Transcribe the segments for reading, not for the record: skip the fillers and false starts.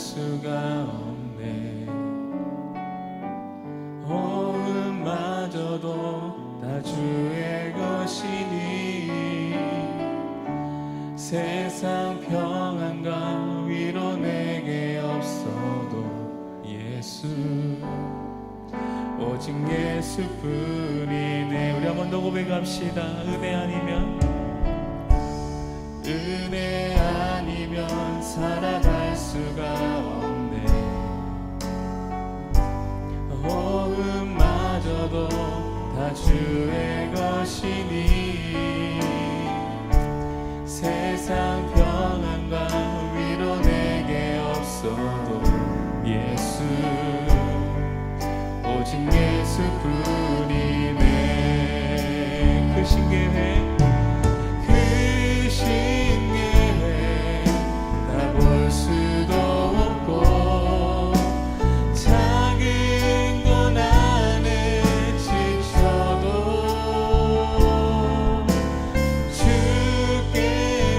수가 없네. 호흡마저도 다 주의 것이니 세상 평안과 위로 내게 없어도 예수, 오직 예수뿐이네. 우리 한 번 더 고백합시다. 은혜 아니면 살아갈 수가 없네. 호흡마저도 다 주의 것이니 세상 평안과 위로 내게 없어도 예수, 오직 예수뿐이네. 그 신계회 다 볼 수도 없고 작은 건 안에 지쳐도 주께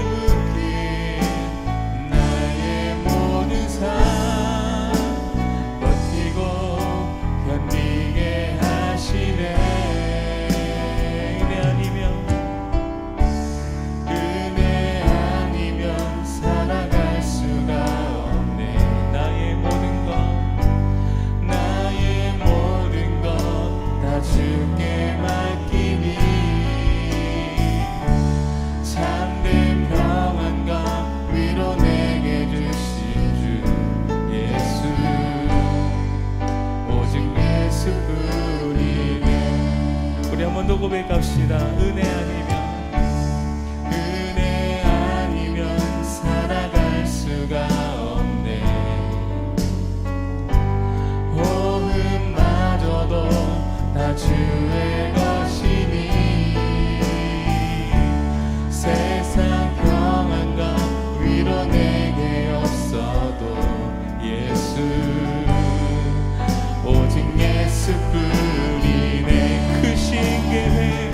묶인 나의 모든 삶 버티고 견디게 하시네. 은혜 아니면 살아갈 수가 없네. 나의 모든 것 다 주께 맡기니 참된 평안과 위로 내게 주신 주 예수, 오직 예수뿐이네. 우리 한 번 더 고백합시다. 은혜 아니면 살아갈 수가 없네. 호흡마저도 다 주의 것이니 세상 평안과 위로 내게 없어도 예수, 오직 예수뿐이네. 그 신계회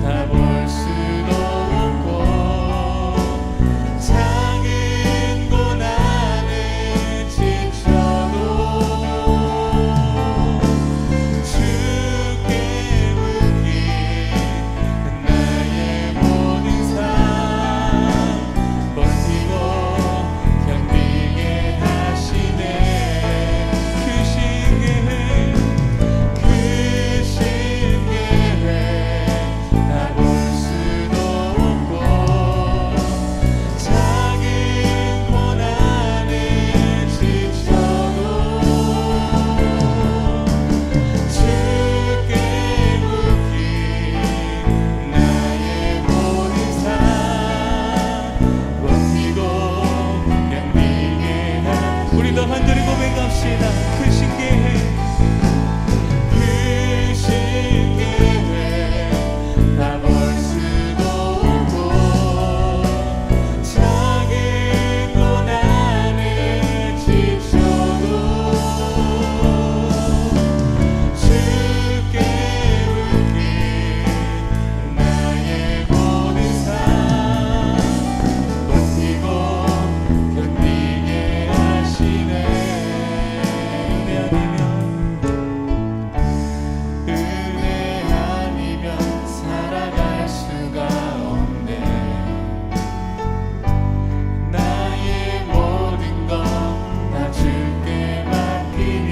다 볼 수도 없고 작은 고난에 지쳐도 주께 묶인 나의 모든 삶 버티고 견디게 하시네. 그 신계회 다 볼 수도 없고 작은 고난에 지쳐도 주께 묶인 나의 모든 삶 버티고 견디게 한. 우리 더 간절히 고백합시다. 그 신계회 다 볼 수도 없고 작은 고난에 지쳐도 주께 묶인 나의 모든 삶 버티고 견디게 하시네. 은혜 아니면 살아갈 수가 없네. 나의 모든 것 다 주께 맡기니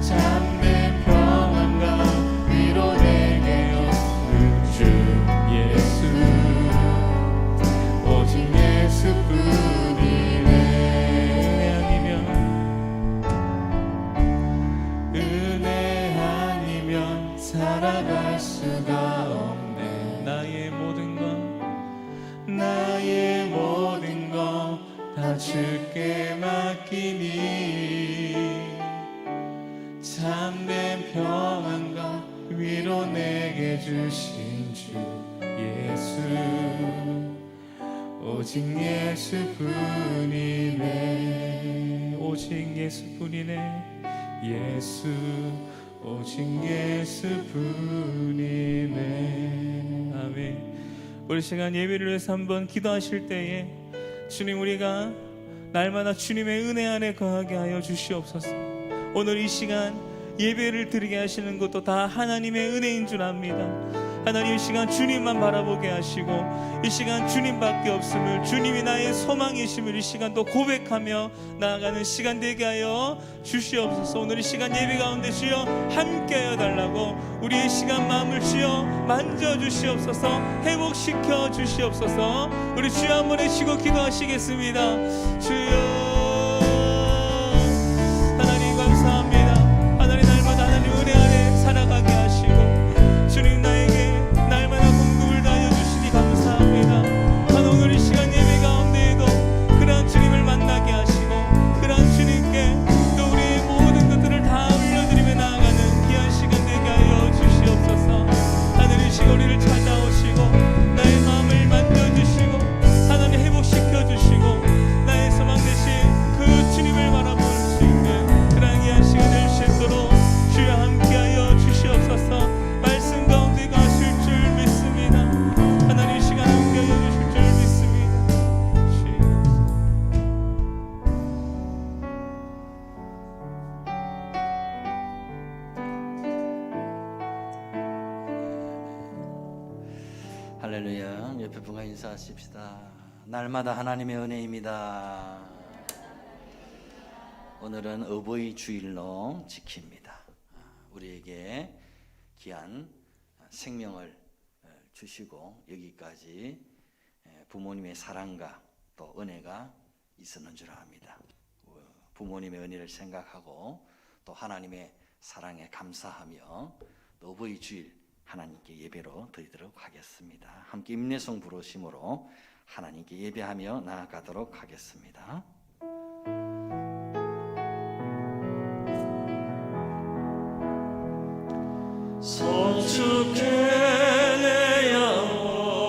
참된 평안과 위로 내게 없는 주 예수, 오직 예수뿐이네. 은혜 아니면 살아갈 수가 없네. 나의 모든 것 다 주께 맡기니 참된 평안과 위로 내게 주신 주 예수, 오직 예수뿐이네. 오직 예수뿐이네. 예수, 오직 예수뿐이네. 아멘. 우리 시간 예배를 위해서 한번 기도하실 때에 주님, 우리가 날마다 주님의 은혜 안에 거하게 하여 주시옵소서. 오늘 이 시간 예배를 드리게 하시는 것도 다 하나님의 은혜인 줄 압니다. 하나님, 이 시간 주님만 바라보게 하시고 이 시간 주님밖에 없음을, 주님이 나의 소망이심을 이 시간도 고백하며 나아가는 시간 되게 하여 주시옵소서. 오늘 이 시간 예배 가운데 주여 함께하여 달라고 우리의 시간 마음을 주여 만져주시옵소서. 회복시켜 주시옵소서. 우리 주여 한번 외치고 기도하시겠습니다. 주여 하나님 감사합니다. 하나님, 날마다 하나님 은혜 안에 살아가게 하시고 주님 나에게 날마다 공급을 다하여 주시니 감사합니다. 하나님, 오늘 이 시간 예배 가운데에도 그러한 주님을 만나게 하시고 그러한 주님께 또 우리의 모든 것들을 다 올려드리며 나아가는 귀한 시간 되게 하여 주시옵소서. 하나님, 이 시간 우리를 찾아오시고 나의 마음을 만져주시고 하나님 회복시켜 주시고 나의 소망 되신 그 주님을 바라볼 수 있는 그러한 귀한 시간 될 수 있도록 주여 함께하여 주시옵소서. 말씀 가운데 가실 줄 믿습니다. 하나님, 이 시간 함께하여 주실 줄 믿습니다. 할렐루야. 옆에 분과 인사하십시다. 날마다 하나님의 은혜입니다. 오늘은 어버이 주일로 지킵니다. 우리에게 귀한 생명을 주시고 여기까지 부모님의 사랑과 또 은혜가 있었는 줄 압니다. 부모님의 은혜를 생각하고 또 하나님의 사랑에 감사하며 또 어버이 주일 하나님께 예배로 드리도록 하겠습니다. 함께 임내성 부르심으로 하나님께 예배하며 나아가도록 하겠습니다. 성축해 내 영혼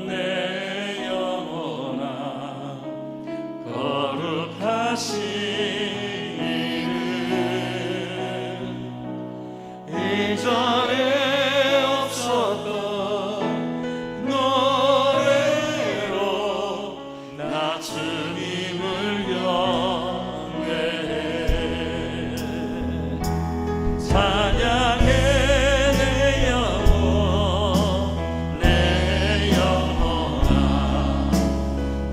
내 영혼아 거룩하신 이름 이전에 없었던 노래로 나 주님을 경배해 찬양해 내 영혼 내 영혼아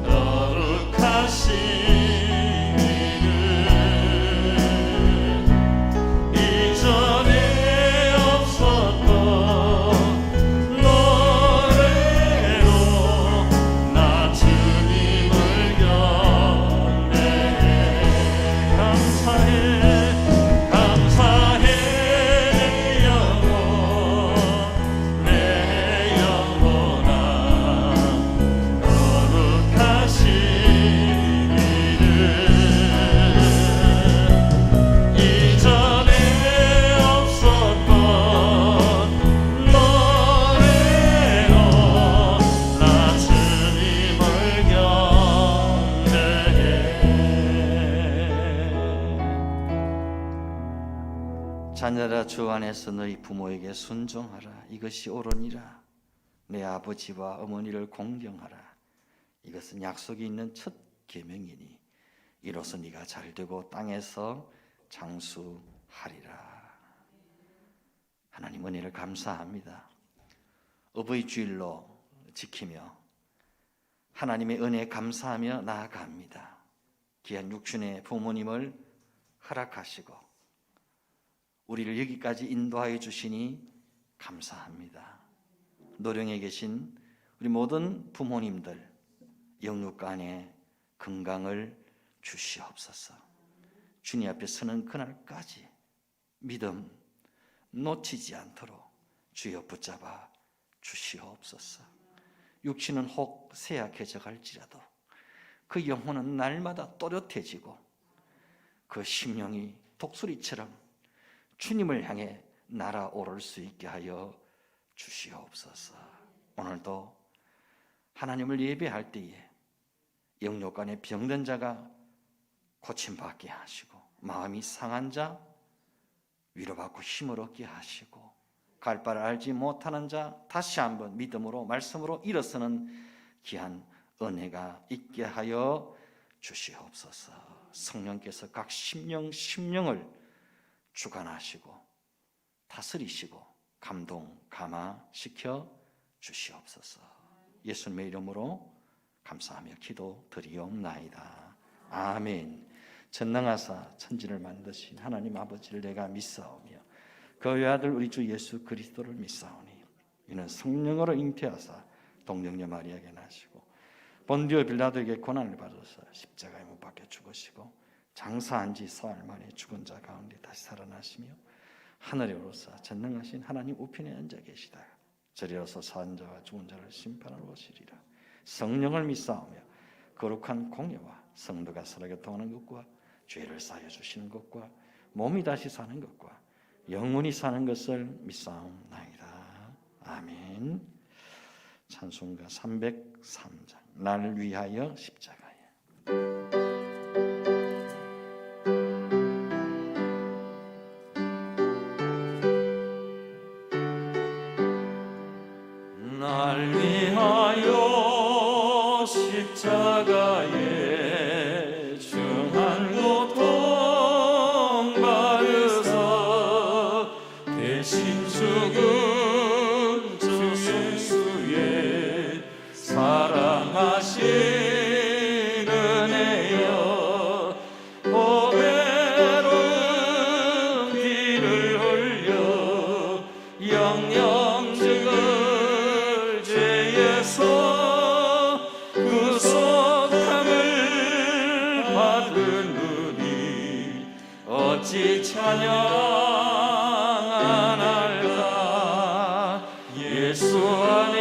거룩하신 이름 이전에 없었던 노래로 나 주님을 경배해 감사해 감사해 내 영혼 내 영혼아 거룩하신 이름 이전에 없었던 노래로 나 주님을 경배해 자녀라, 주 안에서 너희 부모에게 순종하라. 이것이 옳으니라. 내 아버지와 어머니를 공경하라. 이것은 약속이 있는 첫 계명이니 이로써 네가 잘되고 땅에서 장수하리라. 하나님 은혜를 감사합니다. 어버이 주일로 지키며 하나님의 은혜에 감사하며 나아갑니다. 귀한 육신의 부모님을 허락하시고 우리를 여기까지 인도하여 주시니 감사합니다. 노령에 계신 우리 모든 부모님들 영육간에 건강을 주시옵소서. 주님 앞에 서는 그날까지 믿음 놓치지 않도록 주여 붙잡아 주시옵소서. 육신은 혹 쇠약해져 갈지라도 그 영혼은 날마다 또렷해지고 그 심령이 독수리처럼 주님을 향해 날아오를 수 있게 하여 주시옵소서. 오늘도 하나님을 예배할 때에 영육간에 병든 자가 고침받게 하시고 마음이 상한 자 위로받고 힘을 얻게 하시고 갈 바를 알지 못하는 자 다시 한번 믿음으로 말씀으로 일어서는 귀한 은혜가 있게 하여 주시옵소서. 성령께서 각 심령을 주관하시고 다스리시고 감동 감화시켜 주시옵소서. 예수님의 이름으로 감사하며 기도드리옵나이다. 아멘. 전능하사 천지를 만드신 하나님 아버지를 내가 믿사오며 그 외아들 우리 주 예수 그리스도를 믿사오니 이는 성령으로 잉태하사 동정녀 마리아에게 나시고 본디오 빌라도에게 고난을 받아서 십자가에 못 박혀 죽으시고 장사한 지 사흘 만에 죽은 자 가운데 다시 살아나시며 하늘에 오르사 전능하신 하나님 우편에 앉아 계시다. 저리로서 산 자와 죽은 자를 심판하러 오시리라. 성령을 믿사오며 거룩한 공예와 성도가 서로 교통하는 것과 죄를 사하여 주시는 것과 몸이 다시 사는 것과 영원히 사는 것을 믿사옵나이다. 아멘. 찬송가 303장 나를 위하여 십자가에. 날 위하여 십자가에 중한 고통 받으사 대신 죽은 주 예수의 사랑하신 은혜여 보배로운 피를 흘려 영영 죽을 죄에서 구속함을 받은 우리 어찌 찬양하날까. 예수 안에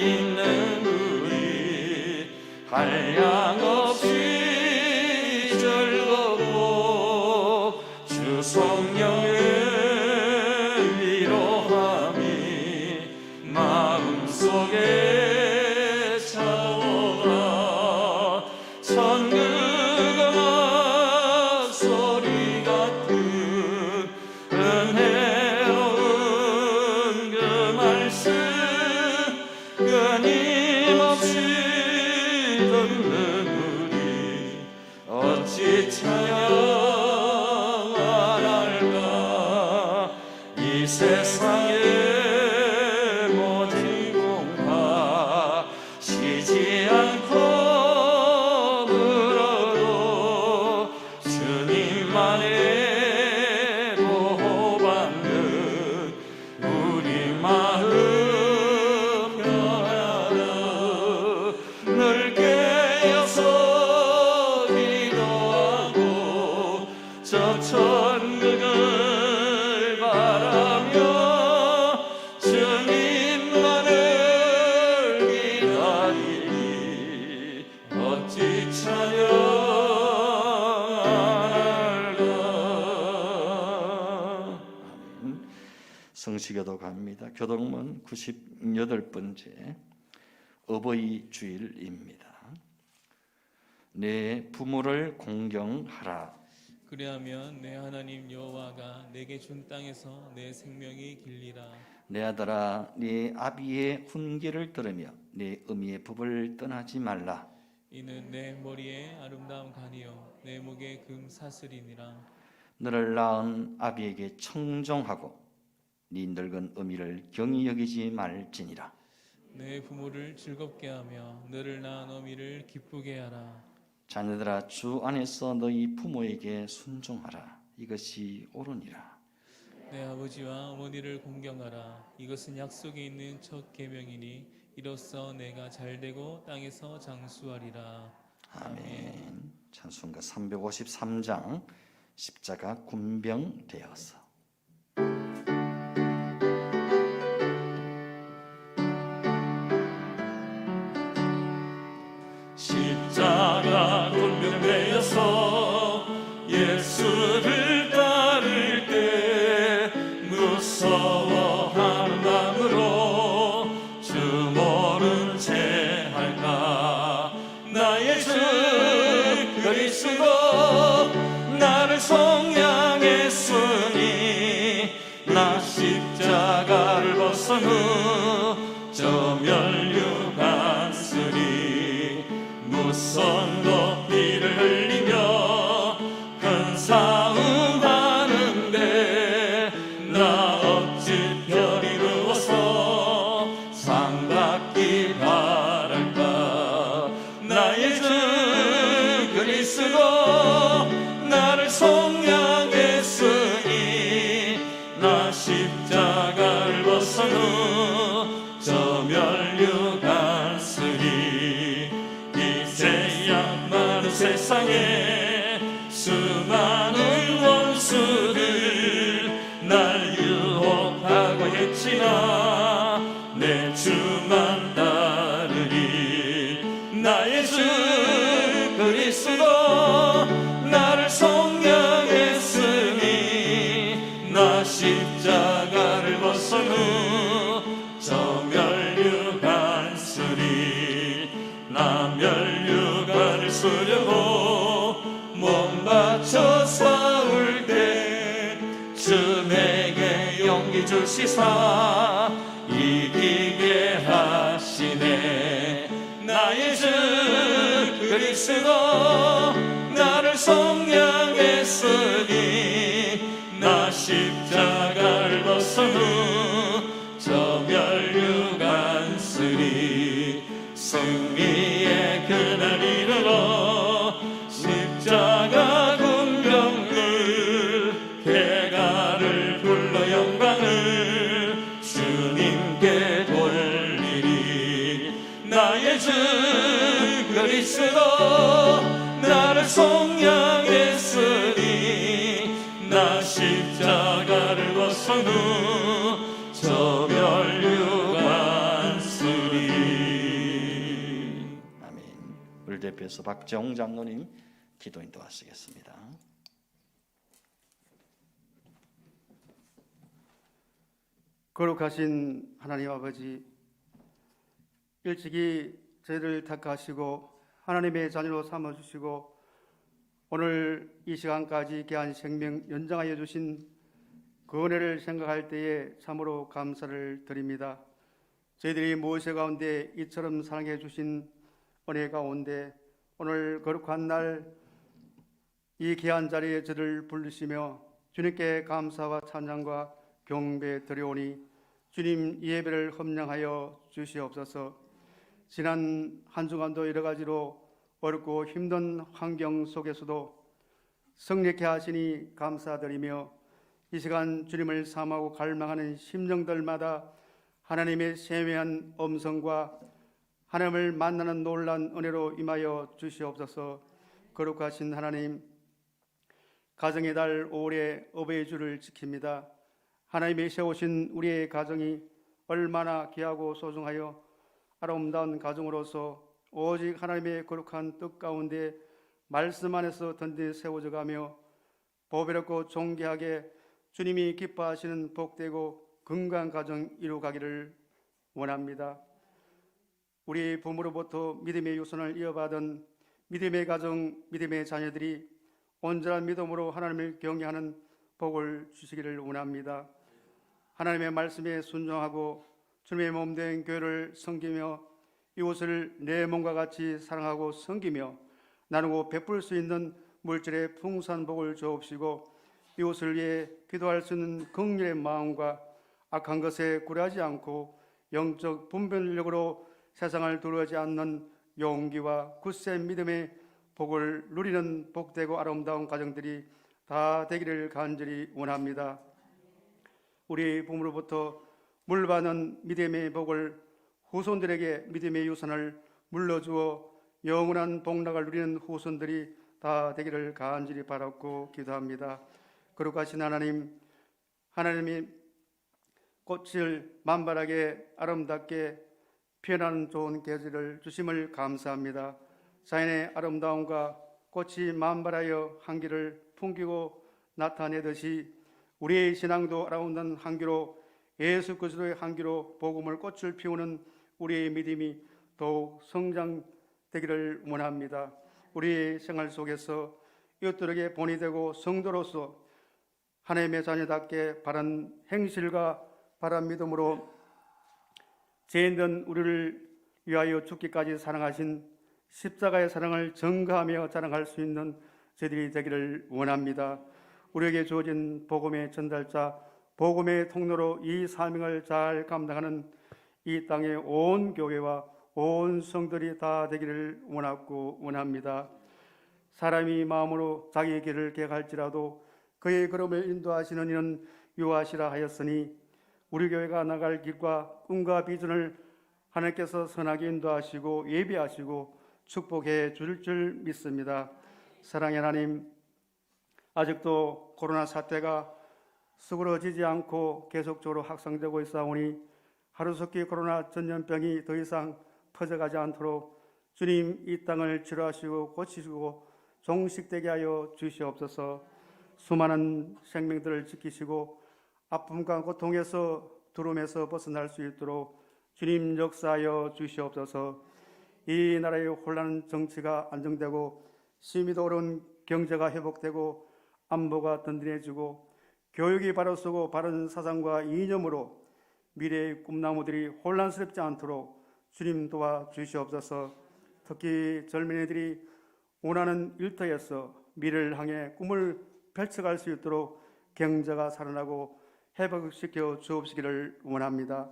있는 우리 한량없이 즐겁고 주 성령의 위로함이 마음속에 차오라. 천국음악 소리 같은 은혜로운 그 말씀 끊임없이 듣는 우리 어찌 찬양하날까. 이 세상의 모든 공파 쉬지 않고 불어도 주님만의 보호받는 우리 마음 편하다. 늘 깨어서 기도하고 저 천국을 바라며 주님만을 기다리니 어찌 찬양할까. 성시교도 갑니다. 교동문 98번째 어버이 주일입니다. 내 부모를 공경하라. 그리하면 내 하나님 여호와가 내게 준 땅에서 내 생명이 길리라. 내 아들아 네 아비의 훈계를 들으며 내 어미의 법을 떠나지 말라. 이는 내 머리에 아름다운 간이요 내 목에 금 사슬이니라. 너를 낳은 아비에게 청종하고 네 늙은 어미를 경히 여기지 말지니라. 내 부모를 즐겁게 하며 너를 낳은 어미를 기쁘게 하라. 자녀들아 주 안에서 너희 부모에게 순종하라. 이것이 옳으니라. 내 아버지와 어머니를 공경하라. 이것은 약속에 있는 첫 계명이니 이로써 내가 잘되고 땅에서 장수하리라. 아멘. 찬송가 353장 십자가 군병되어서. 십자가 군병되어서 예수를 따를 때 무서워하는 마음으로 주 모른 채 할까. 나의 주 그리스도 나를 속량했으니 싸움하는데 나 어찌 별 이루어서 상 받기 바랄까. 나의 주 그리스도 나를 속량했으니 나 십자가를 벗은 후 저 멸류 갔으리. 이제야 많은 세상에 수많은 원수들 날 유혹하고 했지나 내 주만 따르리. 나의 주 그리스도 나를 속량했으니 나 십자가를 벗은 후 저 멸류관 쓰리. 나 멸류관을 쓰려고 몸 바쳐 싸울 때 주 내게 용기 주시사 이기게 하시네. 나의 주 그리스도 나를 속량했으니 나 십자가를 벗은 후 저 멸류관 쓰리. 승리의 그날 이르러 십자가 군병들 개가를 불러 영광을 주님께 돌리리. 나의 주 그리스도 나를 속량했으니 나 십자가를 벗은 후 저 멸류관 쓰리. 아멘. 우리 대표해서 박정웅 장로님 기도 인도하시겠습니다. 거룩하신 하나님 아버지, 일찍이 저희를 택하시고 하나님의 자녀로 삼아주시고 오늘 이 시간까지 귀한 생명 연장하여 주신 그 은혜를 생각할 때에 참으로 감사를 드립니다. 저희들이 무엇의 가운데 이처럼 사랑해 주신 은혜 가운데 오늘 거룩한 날 이 귀한 자리에 저를 부르시며 주님께 감사와 찬양과 경배 드려오니 주님 이 예배를 험량하여 주시옵소서. 지난 한 주간도 여러 가지로 어렵고 힘든 환경 속에서도 성립케 하시니 감사드리며 이 시간 주님을 사모하고 갈망하는 심령들마다 하나님의 세미한 음성과 하나님을 만나는 놀란 은혜로 임하여 주시옵소서. 거룩하신 하나님, 가정의 달 5월에 어버이 주를 지킵니다. 하나님이 세우신 우리의 가정이 얼마나 귀하고 소중하여 아름다운 가정으로서 오직 하나님의 거룩한 뜻 가운데 말씀 안에서 든든히 세워져 가며 보배롭고 존귀하게 주님이 기뻐하시는 복되고 건강한 가정 이루어가기를 원합니다. 우리 부모로부터 믿음의 유산을 이어받은 믿음의 가정, 믿음의 자녀들이 온전한 믿음으로 하나님을 경외하는 복을 주시기를 원합니다. 하나님의 말씀에 순종하고 주님의 몸된 교회를 섬기며 이웃을 내 몸과 같이 사랑하고 섬기며 나누고 베풀 수 있는 물질의 풍성한 복을 주옵시고 이웃을 위해 기도할 수 있는 긍휼의 마음과 악한 것에 굴하지 않고 영적 분별력으로 세상을 두려워하지 않는 용기와 굳센 믿음의 복을 누리는 복되고 아름다운 가정들이 다 되기를 간절히 원합니다. 우리 부모로부터 물받은 믿음의 복을 후손들에게 믿음의 유산을 물려주어 영원한 복락을 누리는 후손들이 다 되기를 간절히 바라고 기도합니다. 거룩하신 하나님, 하나님이 꽃을 만발하게 아름답게 피어나는 좋은 계절을 주심을 감사합니다. 자연의 아름다움과 꽃이 만발하여 향기를 풍기고 나타내듯이 우리의 신앙도 아름다운 향기로 예수 그리스도의 향기로 복음을 꽃을 피우는 우리의 믿음이 더욱 성장되기를 원합니다. 우리의 생활 속에서 이웃들에게 본이 되고 성도로서 하나님의 자녀답게 바른 행실과 바른 믿음으로 죄인된 우리를 위하여 죽기까지 사랑하신 십자가의 사랑을 증거하며 자랑할 수 있는 저희들이 되기를 원합니다. 우리에게 주어진 복음의 전달자, 복음의 통로로 이 사명을 잘 감당하는 이 땅의 온 교회와 온 성들이 다 되기를 원하고 원합니다. 사람이 마음으로 자기의 길을 계획할지라도 그의 걸음을 인도하시는 이는 유하시라 하였으니 우리 교회가 나갈 길과 꿈과 비전을 하나님께서 선하게 인도하시고 예비하시고 축복해 주실 줄 믿습니다. 사랑의 하나님, 아직도 코로나 사태가 수그러지지 않고 계속적으로 확산되고 있사오니 하루속히 코로나 전염병이 더 이상 퍼져가지 않도록 주님 이 땅을 치료하시고 고치시고 종식되게 하여 주시옵소서. 수많은 생명들을 지키시고 아픔과 고통에서 두려움에서 벗어날 수 있도록 주님 역사하여 주시옵소서. 이 나라의 혼란한 정치가 안정되고 심의도 어려운 경제가 회복되고 안보가 든든해지고 교육이 바로 서고 바른 사상과 이념으로 미래의 꿈나무들이 혼란스럽지 않도록 주님 도와주시옵소서. 특히 젊은이들이 원하는 일터에서 미래를 향해 꿈을 펼쳐갈 수 있도록 경제가 살아나고 회복시켜 주옵시기를 원합니다.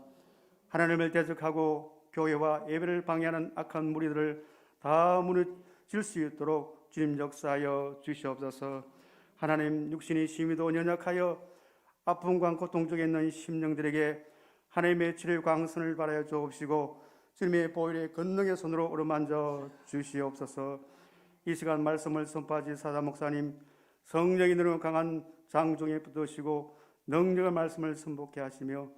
하나님을 대적하고 교회와 예배를 방해하는 악한 무리들을 다 무너질 수 있도록 주님 역사하여 주시옵소서. 하나님, 육신이 심히도 연약하여 아픔과 고통 속에 있는 심령들에게 하나님의 치료의 광선을 바라여 주옵시고 주님의 보혈의 권능의 손으로 어루만져 주시옵소서. 이 시간 말씀을 선포하신 사자 목사님, 성령이 너무 강한 장중에 붙드시고 능력의 말씀을 선포케 하시며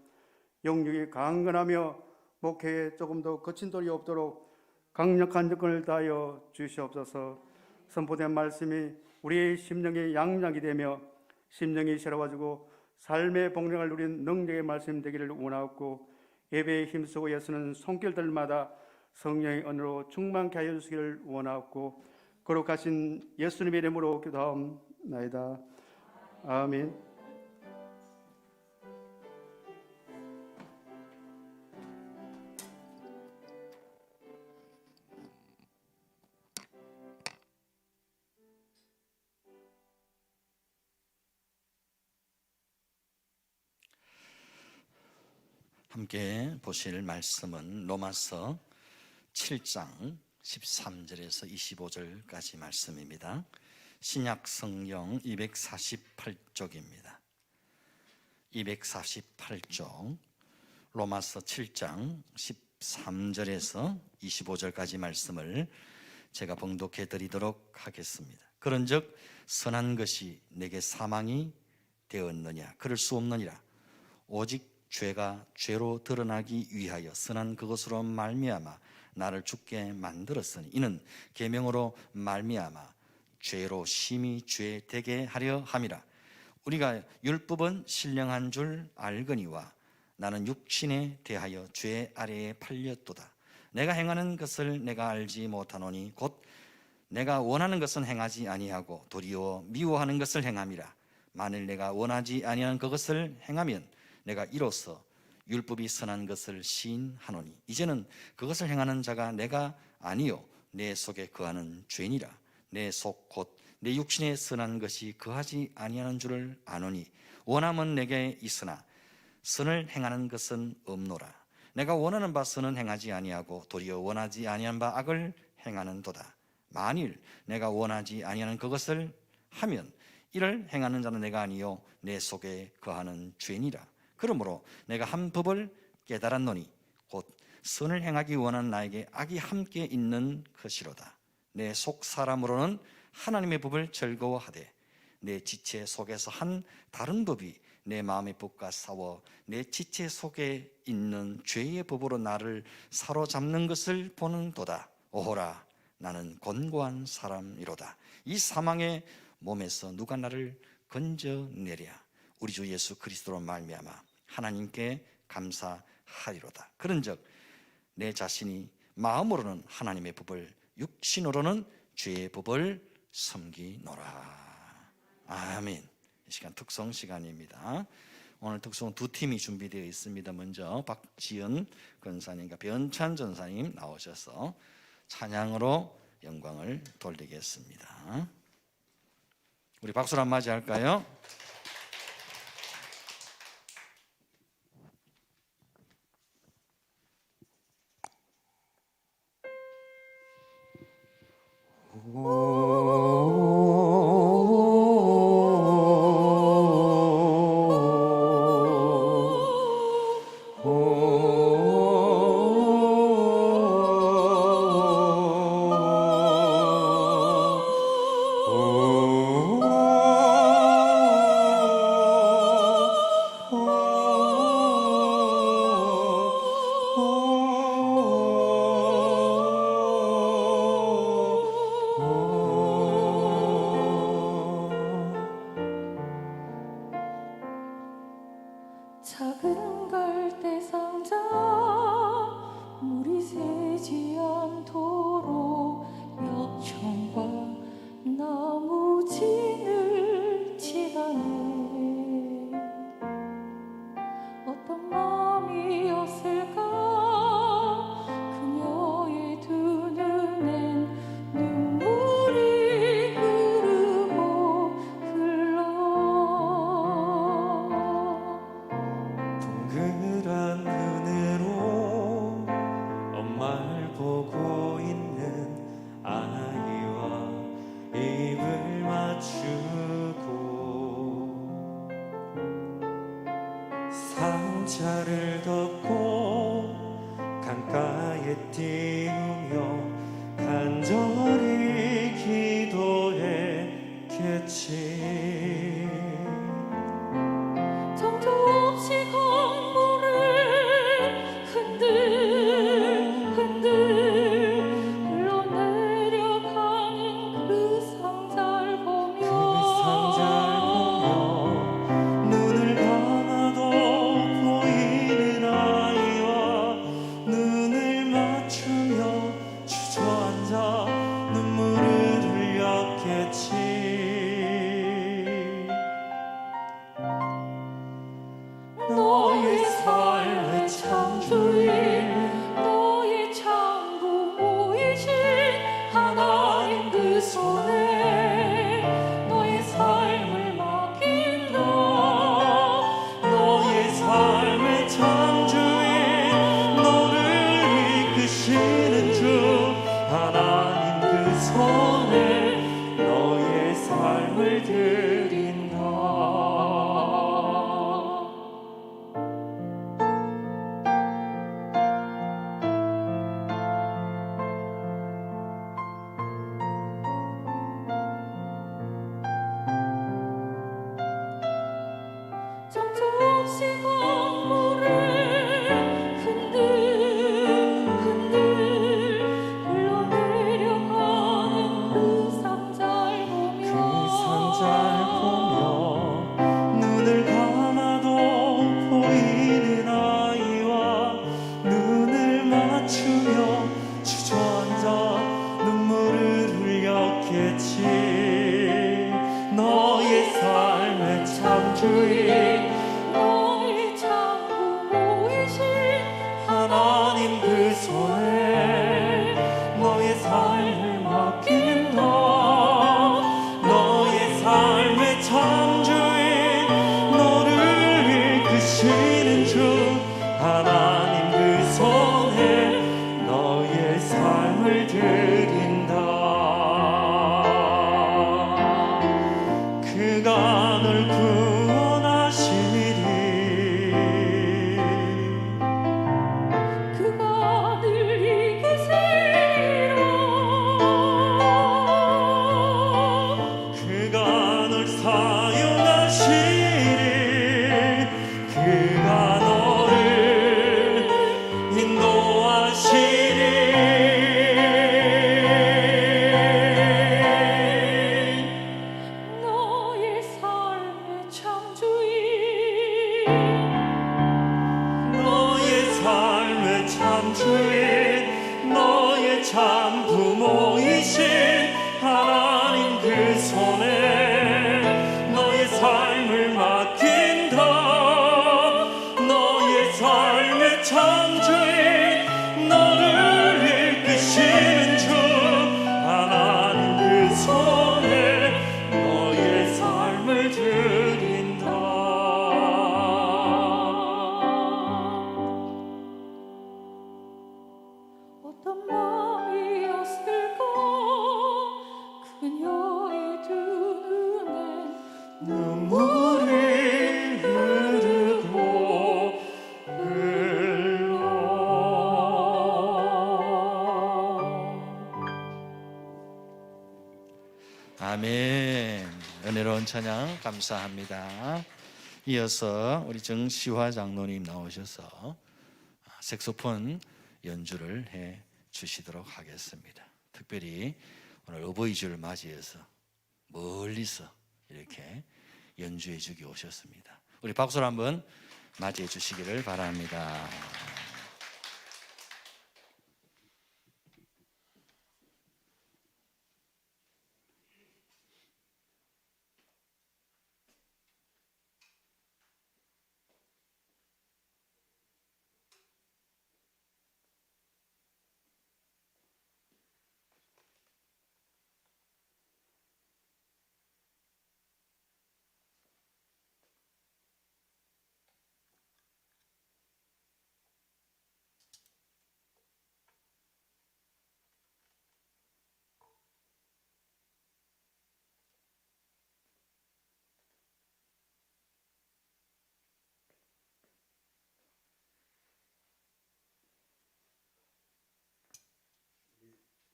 영육이 강건하며 목회에 조금 더 거친 돌이 없도록 강력한 접근을 다하여 주시옵소서. 선포된 말씀이 우리의 심령의 양약이 되며 심령이 새로워지고 삶의 복량을 누린 능력의 말씀 되기를 원하옵고 예배에 힘쓰고 애쓰는 손길들마다 성령의 은혜로 충만케 하여 주시기를 원하옵고 거룩하신 예수님의 이름으로 기도하옵나이다. 아멘. 함께 보실 말씀은 로마서 7장 13절에서 25절까지 말씀입니다. 신약 성경 248쪽입니다. 248쪽 로마서 7장 13절에서 25절까지 말씀을 제가 봉독해 드리도록 하겠습니다. 그런즉 선한 것이 내게 사망이 되었느냐? 그럴 수 없느니라. 오직 죄가 죄로 드러나기 위하여 선한 그것으로 말미암아 나를 죽게 만들었으니 이는 계명으로 말미암아 죄로 심히 죄 되게 하려 함이라. 우리가 율법은 신령한 줄 알거니와 나는 육신에 대하여 죄 아래에 팔렸도다. 내가 행하는 것을 내가 알지 못하노니 곧 내가 원하는 것은 행하지 아니하고 도리어 미워하는 것을 행함이라. 만일 내가 원하지 아니하는 그것을 행하면 내가 이로써 율법이 선한 것을 시인하노니 이제는 그것을 행하는 자가 내가 아니요 내 속에 거하는 죄니라. 내 속 곧 내 육신에 선한 것이 거하지 아니하는 줄을 아노니 원함은 내게 있으나 선을 행하는 것은 없노라. 내가 원하는 바 선은 행하지 아니하고 도리어 원하지 아니한 바 악을 행하는도다. 만일 내가 원하지 아니하는 그것을 하면 이를 행하는 자는 내가 아니요 내 속에 거하는 죄니라. 그러므로 내가 한 법을 깨달았노니 곧 선을 행하기 원하는 나에게 악이 함께 있는 것이로다. 내 속 사람으로는 하나님의 법을 즐거워하되 내 지체 속에서 한 다른 법이 내 마음의 법과 싸워 내 지체 속에 있는 죄의 법으로 나를 사로잡는 것을 보는도다. 오호라, 나는 곤고한 사람이로다. 이 사망의 몸에서 누가 나를 건져내랴. 우리 주 예수 그리스도로 말미암아 하나님께 감사하리로다. 그런즉 내 자신이 마음으로는 하나님의 법을, 육신으로는 죄의 법을 섬기노라. 아멘. 이 시간 특송 시간입니다. 오늘 특송 두 팀이 준비되어 있습니다. 먼저 박지연 권사님과 변찬 전사님 나오셔서 찬양으로 영광을 돌리겠습니다. 우리 박수로 한번 맞이할까요? 작은 갈대 상자 물이 새지 않도록 엽청과 나무 진을 치다네. 어떤 마음이었을까 그녀의 두 눈엔 눈물이 흐르고 흘러. 동그란 눈으로 엄마를 보고 있는 아이와 입을 맞추고 상자를 덮고 강가에 띄우며 간절히 기도했겠지. 정처 없이 강물을 흔들흔들 흘러내려가는 그 상자를 보며 눈을 감아도 보이는 아이와 눈을 맞추며 주저앉아 눈물을 흘렸겠지. 너의 삶의 창조인 너의 창부모이신 하나님 그 손에 너의 삶을 맡긴다. 너의 삶의 창조인 너를 이끄시는 주 하나님 그 손에 너의 삶을 드린다. 정처 없이 강물을 흔들흔들 흘러내려가는 그 상자를 보며 눈을 감아도 보이는 아이와 눈을 맞추며 주저앉아 눈물을 흘렸겠지. 너의 삶의 창조인 너의 창부모이신 하나님 그 손에 너의 삶을 맡긴다. 너의 삶의 창조인 너를 이끄시는 주 하나님 그 손에 너의 삶을 드린다. 그가 널 구원하시리. 그가 늘 이끄시리라. 그가 널 사용하시리. 그가 너를 인도하시리. 너의 삶의 창조인 너의 삶의 창조인 너의 참 부모이신 하나님 그 손에 너의 삶을 드린다. 어떤 마음이었을까 그녀의 두 눈엔 눈물이 흐르고 흘러. 아멘. 은혜로운 찬양 감사합니다. 이어서 우리 정시화 장로님 나오셔서 색소폰 연주를 해 주시도록 하겠습니다. 특별히 오늘 어버이주를 맞이해서 멀리서 이렇게 연주해 주기 오셨습니다. 우리 박수로 한번 맞이해 주시기를 바랍니다.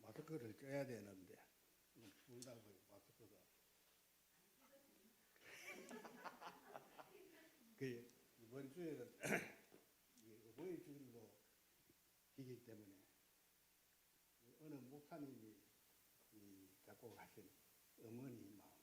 마스크를 쪄야 되는데 춥다고 마스크가 그 이번 주에는 어버이 주일로 기기 때문에 어느 목사님이 작곡하신 어머니 마음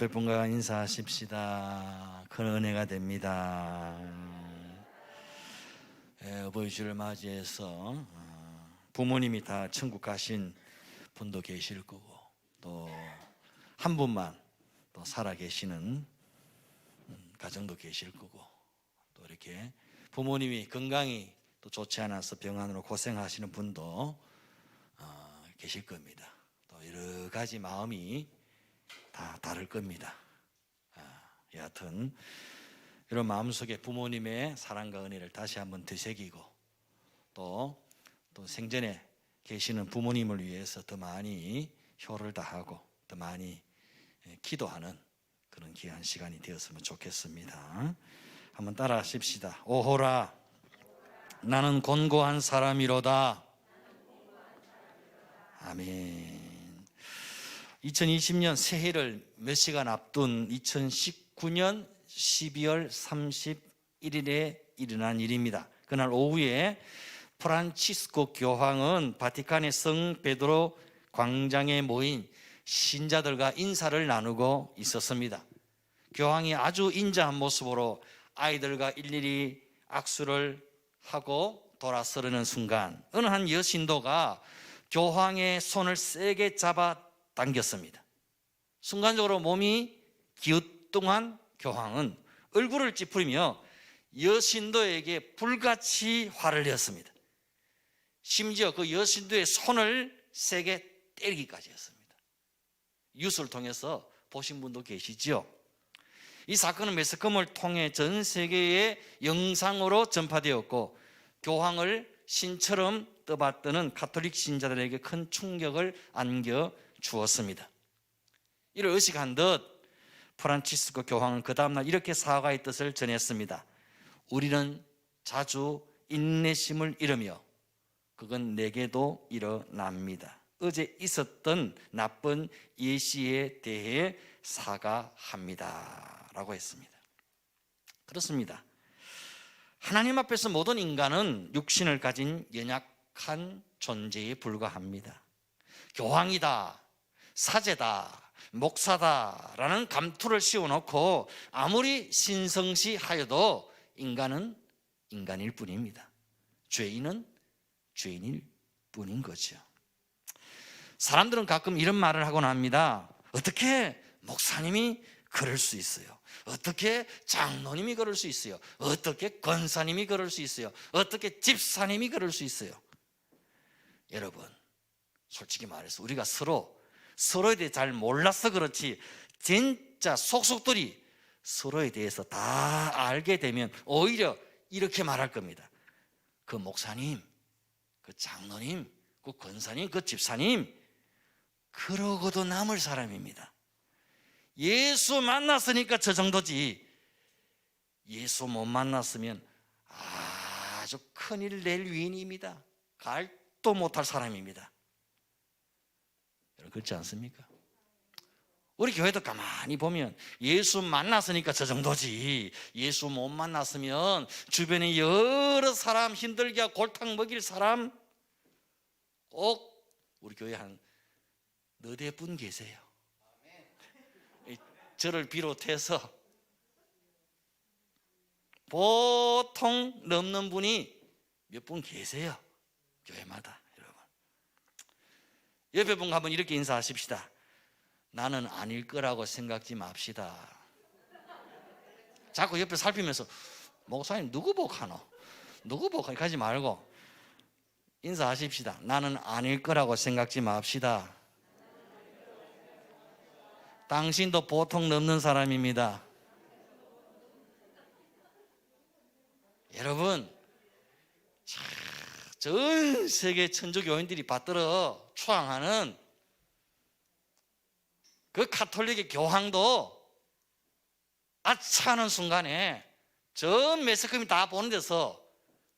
옆에 분과 인사하십시다. 큰 은혜가 됩니다. 어버이주를 맞이해서 부모님이 다 천국 가신 분도 계실 거고, 또 한 분만 또 살아 계시는 가정도 계실 거고, 또 이렇게 부모님이 건강이 또 좋지 않아서 병환으로 고생하시는 분도 계실 겁니다. 또 여러 가지 마음이 다 다를 겁니다. 여하튼 이런 마음속에 부모님의 사랑과 은혜를 다시 한번 되새기고, 또 생전에 계시는 부모님을 위해서 더 많이 효를 다하고 더 많이 기도하는 그런 귀한 시간이 되었으면 좋겠습니다. 한번 따라 하십시다. 오호라, 나는 곤고한 사람이로다. 아멘. 2020년 새해를 몇 시간 앞둔 2019년 12월 31일에 일어난 일입니다. 그날 오후에 프란치스코 교황은 바티칸의 성 베드로 광장에 모인 신자들과 인사를 나누고 있었습니다. 교황이 아주 인자한 모습으로 아이들과 일일이 악수를 하고 돌아서려는 순간 어느 한 여신도가 교황의 손을 세게 잡아 당겼습니다. 순간적으로 몸이 기우뚱한 교황은 얼굴을 찌푸리며 여신도에게 불같이 화를 내었습니다. 심지어 그 여신도의 손을 세게 때리기까지 했습니다. 뉴스를 통해서 보신 분도 계시죠? 이 사건은 매스컴을 통해 전 세계에 영상으로 전파되었고 교황을 신처럼 떠받드는 가톨릭 신자들에게 큰 충격을 안겨주었습니다. 이를 의식한 듯 프란치스코 교황은 그 다음날 이렇게 사과의 뜻을 전했습니다. 우리는 자주 인내심을 잃으며 그건 내게도 일어납니다. 어제 있었던 나쁜 예시에 대해 사과합니다 라고 했습니다. 그렇습니다. 하나님 앞에서 모든 인간은 육신을 가진 연약한 존재에 불과합니다. 교황이다, 사제다, 목사다라는 감투를 씌워놓고 아무리 신성시하여도 인간은 인간일 뿐입니다. 죄인은 죄인일 뿐인 거죠. 사람들은 가끔 이런 말을 하곤 합니다. 어떻게 목사님이 그럴 수 있어요? 어떻게 장로님이 그럴 수 있어요? 어떻게 권사님이 그럴 수 있어요? 어떻게 집사님이 그럴 수 있어요? 여러분, 솔직히 말해서 우리가 서로에 대해 잘 몰라서 그렇지 진짜 속속들이 서로에 대해서 다 알게 되면 오히려 이렇게 말할 겁니다. 그 목사님, 그 장로님, 그 권사님, 그 집사님 그러고도 남을 사람입니다. 예수 만났으니까 저 정도지 예수 못 만났으면 아주 큰일 낼 위인입니다. 갈도 못할 사람입니다. 여러분 그렇지 않습니까? 우리 교회도 가만히 보면 예수 만났으니까 저 정도지 예수 못 만났으면 주변에 여러 사람 힘들게 하고 골탕 먹일 사람 꼭 우리 교회 한 4분 계세요. 저를 비롯해서 보통 넘는 분이 몇 분 계세요. 교회마다. 여러분 옆에 분 가면 이렇게 인사하십시다. 나는 아닐 거라고 생각지 맙시다. 자꾸 옆에 살피면서 목사님 누구 복하노? 누구 복하노? 가지 말고 인사하십시다. 나는 아닐 거라고 생각지 맙시다. 당신도 보통 넘는 사람입니다. 여러분, 전 세계 천주교인들이 받들어 추앙하는 그 가톨릭의 교황도 아차하는 순간에 전 매스컴이 다 보는 데서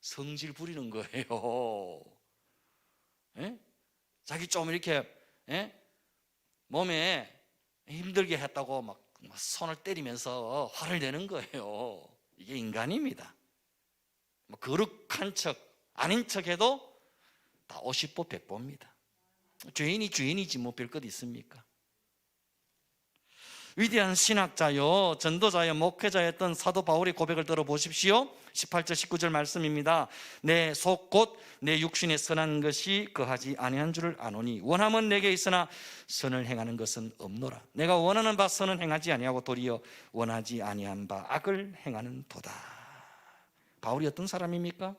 성질 부리는 거예요. 예? 자기 좀 이렇게 몸에 힘들게 했다고 막 손을 때리면서 화를 내는 거예요. 이게 인간입니다. 뭐 거룩한 척, 아닌 척해도 다 50보 100보입니다. 죄인이 죄인이지 뭐 별것 있습니까? 위대한 신학자요, 전도자요, 목회자였던 사도 바울의 고백을 들어보십시오. 18절 19절 말씀입니다. 내 속 곧 내 육신에 선한 것이 거하지 아니한 줄을 아노니 원함은 내게 있으나 선을 행하는 것은 없노라. 내가 원하는 바 선은 행하지 아니하고 도리어 원하지 아니한 바 악을 행하는 도다. 바울이 어떤 사람입니까?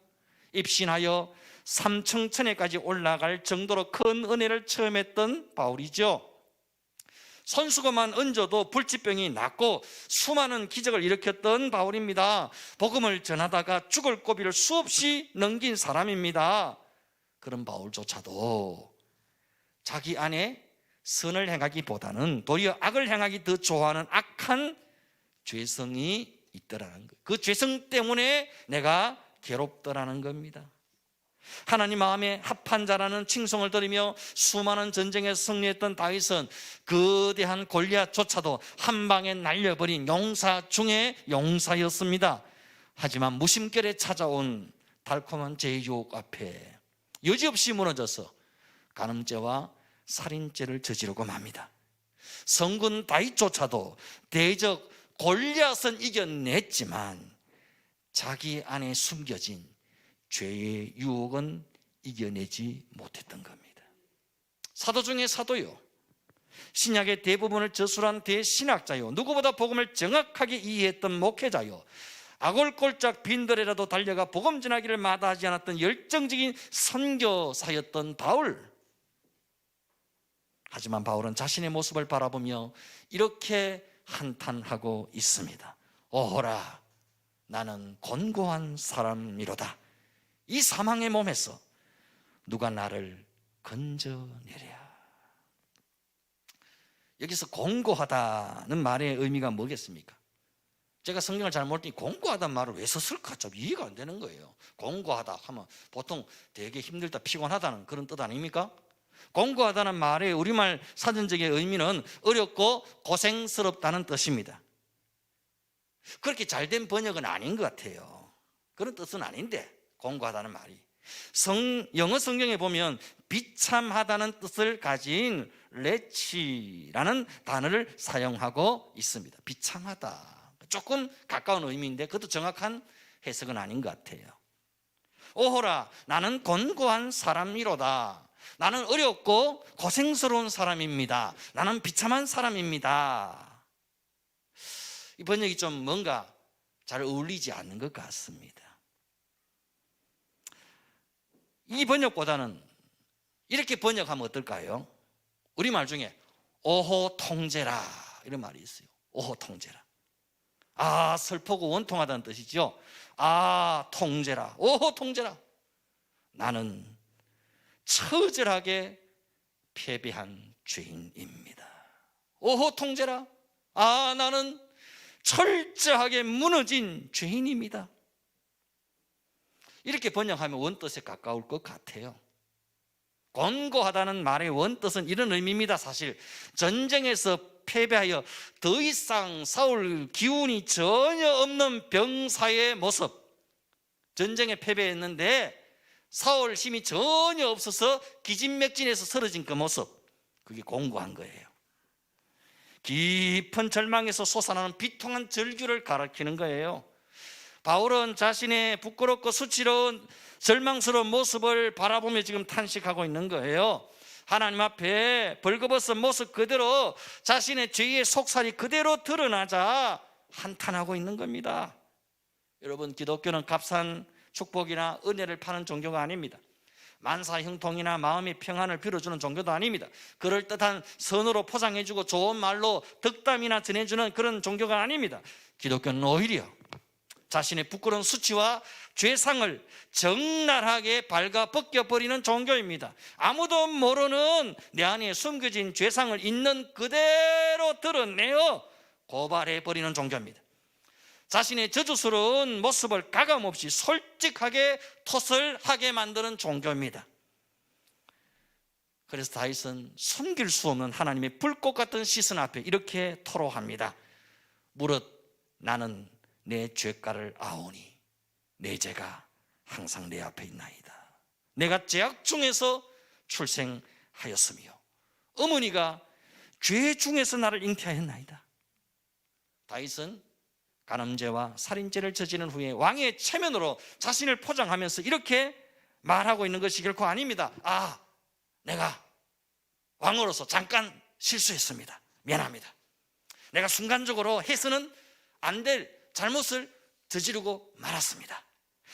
입신하여 삼층천에까지 올라갈 정도로 큰 은혜를 체험했던 바울이죠. 손수건만 얹어도 불치병이 낫고 수많은 기적을 일으켰던 바울입니다. 복음을 전하다가 죽을 고비를 수없이 넘긴 사람입니다. 그런 바울조차도 자기 안에 선을 행하기보다는 도리어 악을 행하기 더 좋아하는 악한 죄성이 있더라는 거예요. 그 죄성 때문에 내가 괴롭더라는 겁니다. 하나님 마음에 합한 자라는 칭송을 들으며 수많은 전쟁에 승리했던 다윗은 거대한 골리앗조차도 한 방에 날려버린 용사 중에 용사였습니다. 하지만 무심결에 찾아온 달콤한 죄의 유혹 앞에 여지없이 무너져서 간음죄와 살인죄를 저지르고 맙니다. 성군 다윗조차도 대적 골리앗은 이겨냈지만 자기 안에 숨겨진 죄의 유혹은 이겨내지 못했던 겁니다. 사도 중에 사도요, 신약의 대부분을 저술한 대신학자요, 누구보다 복음을 정확하게 이해했던 목회자요, 아골골짝 빈들에라도 달려가 복음 전하기를 마다하지 않았던 열정적인 선교사였던 바울. 하지만 바울은 자신의 모습을 바라보며 이렇게 한탄하고 있습니다. 오호라, 나는 곤고한 사람이로다. 이 사망의 몸에서 누가 나를 건져내랴. 여기서 곤고하다는 말의 의미가 뭐겠습니까? 제가 성경을 잘 모를 때 곤고하다는 말을 왜 썼을까 좀 이해가 안 되는 거예요. 곤고하다 하면 보통 되게 힘들다, 피곤하다는 그런 뜻 아닙니까? 곤고하다는 말의 우리말 사전적인 의미는 어렵고 고생스럽다는 뜻입니다. 그렇게 잘된 번역은 아닌 것 같아요. 그런 뜻은 아닌데, 곤고하다는 말이 영어 성경에 보면 비참하다는 뜻을 가진 레치라는 단어를 사용하고 있습니다. 비참하다, 조금 가까운 의미인데 그것도 정확한 해석은 아닌 것 같아요. 오호라, 나는 곤고한 사람이로다. 나는 어렵고 고생스러운 사람입니다. 나는 비참한 사람입니다. 이 번역이 좀 뭔가 잘 어울리지 않는 것 같습니다. 이 번역보다는 이렇게 번역하면 어떨까요? 우리말 중에 오호 통제라 이런 말이 있어요. 오호 통제라. 아, 슬프고 원통하다는 뜻이죠. 아, 통제라. 오호 통제라. 나는 처절하게 패배한 죄인입니다. 오호 통제라. 아, 나는 철저하게 무너진 죄인입니다. 이렇게 번역하면 원뜻에 가까울 것 같아요. 곤고하다는 말의 원뜻은 이런 의미입니다. 사실 전쟁에서 패배하여 더 이상 싸울 기운이 전혀 없는 병사의 모습, 전쟁에 패배했는데 싸울 힘이 전혀 없어서 기진맥진해서 쓰러진 그 모습, 그게 곤고한 거예요. 깊은 절망에서 솟아나는 비통한 절규를 가리키는 거예요. 바울은 자신의 부끄럽고 수치로운 절망스러운 모습을 바라보며 지금 탄식하고 있는 거예요. 하나님 앞에 벌거벗은 모습 그대로 자신의 죄의 속살이 그대로 드러나자 한탄하고 있는 겁니다. 여러분, 기독교는 값싼 축복이나 은혜를 파는 종교가 아닙니다. 만사형통이나 마음의 평안을 빌어주는 종교도 아닙니다. 그럴듯한 선으로 포장해주고 좋은 말로 덕담이나 전해주는 그런 종교가 아닙니다. 기독교는 오히려 자신의 부끄러운 수치와 죄상을 적나라하게 발가 벗겨버리는 종교입니다. 아무도 모르는 내 안에 숨겨진 죄상을 있는 그대로 드러내어 고발해버리는 종교입니다. 자신의 저주스러운 모습을 가감없이 솔직하게 토설하게 만드는 종교입니다. 그래서 다윗은 숨길 수 없는 하나님의 불꽃 같은 시선 앞에 이렇게 토로합니다. 무릇 나는 내 죄가를 아오니 내 죄가 항상 내 앞에 있나이다. 내가 죄악 중에서 출생하였으며 어머니가 죄 중에서 나를 잉태하였나이다. 다윗은 간음죄와 살인죄를 저지른 후에 왕의 체면으로 자신을 포장하면서 이렇게 말하고 있는 것이 결코 아닙니다. 아, 내가 왕으로서 잠깐 실수했습니다. 미안합니다. 내가 순간적으로 해서는 안 될 잘못을 저지르고 말았습니다.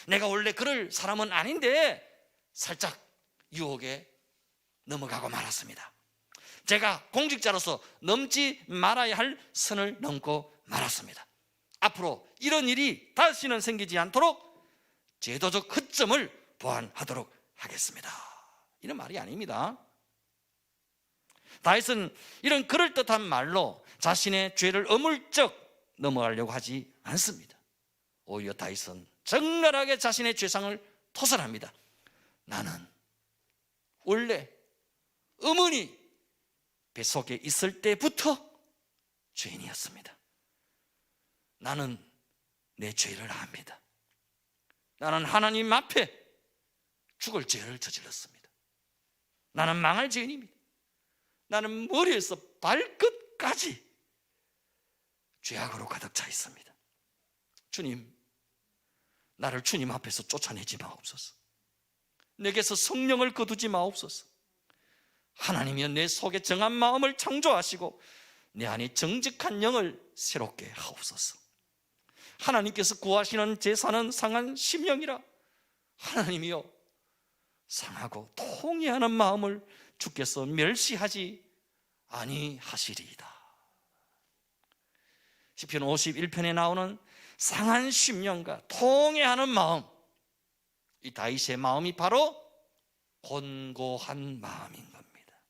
내가 원래 그럴 사람은 아닌데 살짝 유혹에 넘어가고 말았습니다. 제가 공직자로서 넘지 말아야 할 선을 넘고 말았습니다. 앞으로 이런 일이 다시는 생기지 않도록 제도적 허점을 보완하도록 하겠습니다. 이런 말이 아닙니다. 다윗은 이런 그럴듯한 말로 자신의 죄를 어물쩍 넘어가려고 하지 않습니다. 오히려 다윗은 적나라하게 자신의 죄상을 토설합니다. 나는 원래 어머니 뱃속에 있을 때부터 죄인이었습니다. 나는 내 죄를 압니다. 나는 하나님 앞에 죽을 죄를 저질렀습니다. 나는 망할 죄인입니다. 나는 머리에서 발끝까지 죄악으로 가득 차 있습니다. 주님, 나를 주님 앞에서 쫓아내지 마옵소서. 내게서 성령을 거두지 마옵소서. 하나님이여 내 속에 정한 마음을 창조하시고 내 안에 정직한 영을 새롭게 하옵소서. 하나님께서 구하시는 제사는 상한 심령이라. 하나님이여 상하고 통회하는 마음을 주께서 멸시하지 아니하시리이다. 시편 51편에 나오는 상한 심령과 통회하는 마음, 이 다윗의 마음이 바로 곤고한 마음인 겁니다.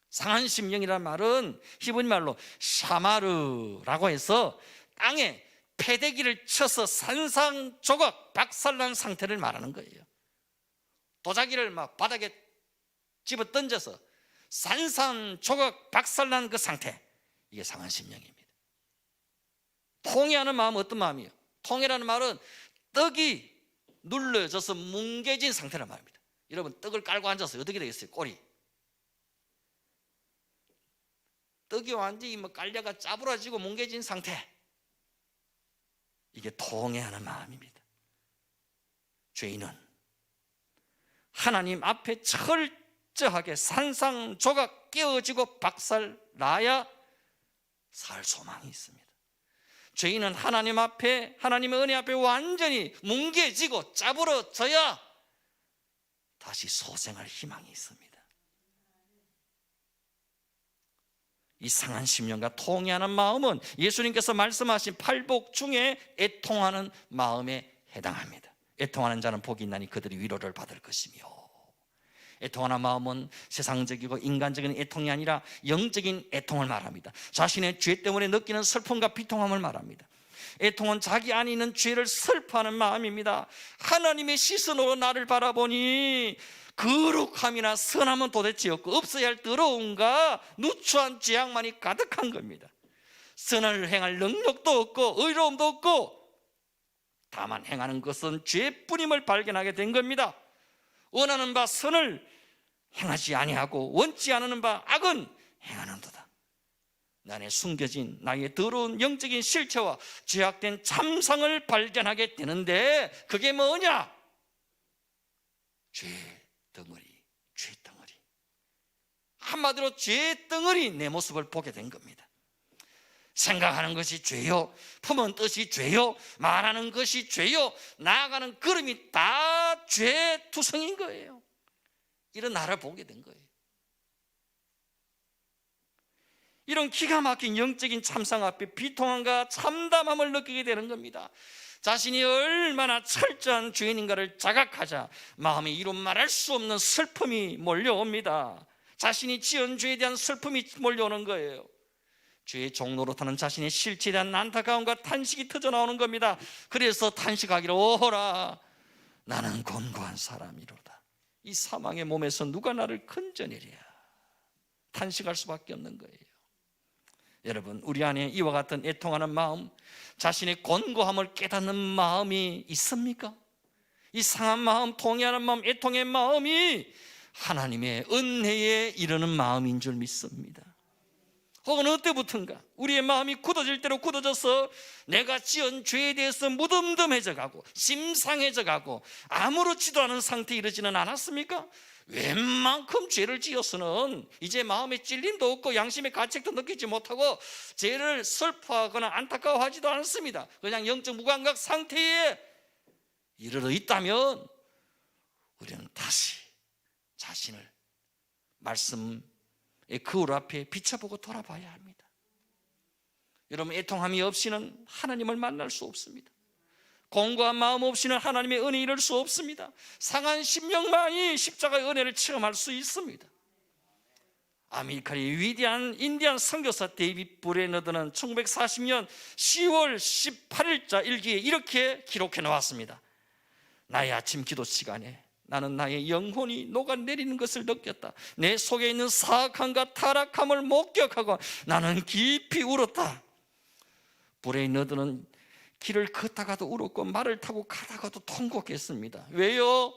상한 심령이란 말은 히브리 말로 샤마르라고 해서 땅에 패대기를 쳐서 산산조각 박살난 상태를 말하는 거예요. 도자기를 막 바닥에 집어 던져서 산산조각 박살난 그 상태, 이게 상한 심령입니다. 통회하는 마음은 어떤 마음이에요? 통회라는 말은 떡이 눌러져서 뭉개진 상태란 말입니다. 여러분 떡을 깔고 앉아서 어떻게 되겠어요? 꼬리 떡이 완전히 깔려가 짜부러지고 뭉개진 상태, 이게 통회하는 마음입니다. 죄인은 하나님 앞에 철저하게 산산조각 깨어지고 박살나야 살 소망이 있습니다. 죄인은 하나님 앞에, 하나님의 은혜 앞에 완전히 뭉개지고 짜부러져야 다시 소생할 희망이 있습니다. 이 상한 심령과 통회하는 마음은 예수님께서 말씀하신 팔복 중에 애통하는 마음에 해당합니다. 애통하는 자는 복이 있나니 그들이 위로를 받을 것이며, 애통하는 마음은 세상적이고 인간적인 애통이 아니라 영적인 애통을 말합니다. 자신의 죄 때문에 느끼는 슬픔과 비통함을 말합니다. 애통은 자기 안에 있는 죄를 슬퍼하는 마음입니다. 하나님의 시선으로 나를 바라보니 거룩함이나 선함은 도대체 없고 없어야 할 더러움과 누추한 죄악만이 가득한 겁니다. 선을 행할 능력도 없고 의로움도 없고 다만 행하는 것은 죄뿐임을 발견하게 된 겁니다. 원하는 바 선을 행하지 아니하고 원치 않는 바 악은 행하는도다. 내 안에 숨겨진 나의 더러운 영적인 실체와 죄악된 참상을 발견하게 되는데 그게 뭐냐? 죄덩어리. 한마디로 죄덩어리 내 모습을 보게 된 겁니다. 생각하는 것이 죄요, 품은 뜻이 죄요, 말하는 것이 죄요, 나아가는 걸음이 다 죄투성인 거예요. 이런 나를 보게 된 거예요. 이런 기가 막힌 영적인 참상 앞에 비통함과 참담함을 느끼게 되는 겁니다. 자신이 얼마나 철저한 죄인인가를 자각하자 마음에 이루 말할 수 없는 슬픔이 몰려옵니다. 자신이 지은 죄에 대한 슬픔이 몰려오는 거예요. 죄의 종로로 타는 자신의 실체에 대한 안타까움과 탄식이 터져나오는 겁니다. 그래서 탄식하기를, 오호라 나는 곤고한 사람이로다. 이 사망의 몸에서 누가 나를 건져내랴. 탄식할 수밖에 없는 거예요. 여러분, 우리 안에 이와 같은 애통하는 마음, 자신의 곤고함을 깨닫는 마음이 있습니까? 이 상한 마음, 통회하는 마음, 애통의 마음이 하나님의 은혜에 이르는 마음인 줄 믿습니다. 혹은 어때부턴가 우리의 마음이 굳어질 대로 굳어져서 내가 지은 죄에 대해서 무덤덤해져 가고 심상해져 가고 아무렇지도 않은 상태에 이르지는 않았습니까? 웬만큼 죄를 지어서는 이제 마음에 찔림도 없고 양심의 가책도 느끼지 못하고 죄를 슬퍼하거나 안타까워하지도 않습니다. 그냥 영적 무감각 상태에 이르러 있다면 우리는 다시 자신을 말씀의 거울 앞에 비춰보고 돌아봐야 합니다. 여러분, 애통함이 없이는 하나님을 만날 수 없습니다. 공고한 마음 없이는 하나님의 은혜에 이를 수 없습니다. 상한 심령만이 십자가의 은혜를 체험할 수 있습니다. 아메리카의 위대한 인디안 선교사 데이빗 브레너드는 1940년 10월 18일자 일기에 이렇게 기록해 놓았습니다. 나의 아침 기도 시간에 나는 나의 영혼이 녹아내리는 것을 느꼈다. 내 속에 있는 사악함과 타락함을 목격하고 나는 깊이 울었다. 브레너드는 길을 걷다가도 울었고 말을 타고 가다가도 통곡했습니다. 왜요?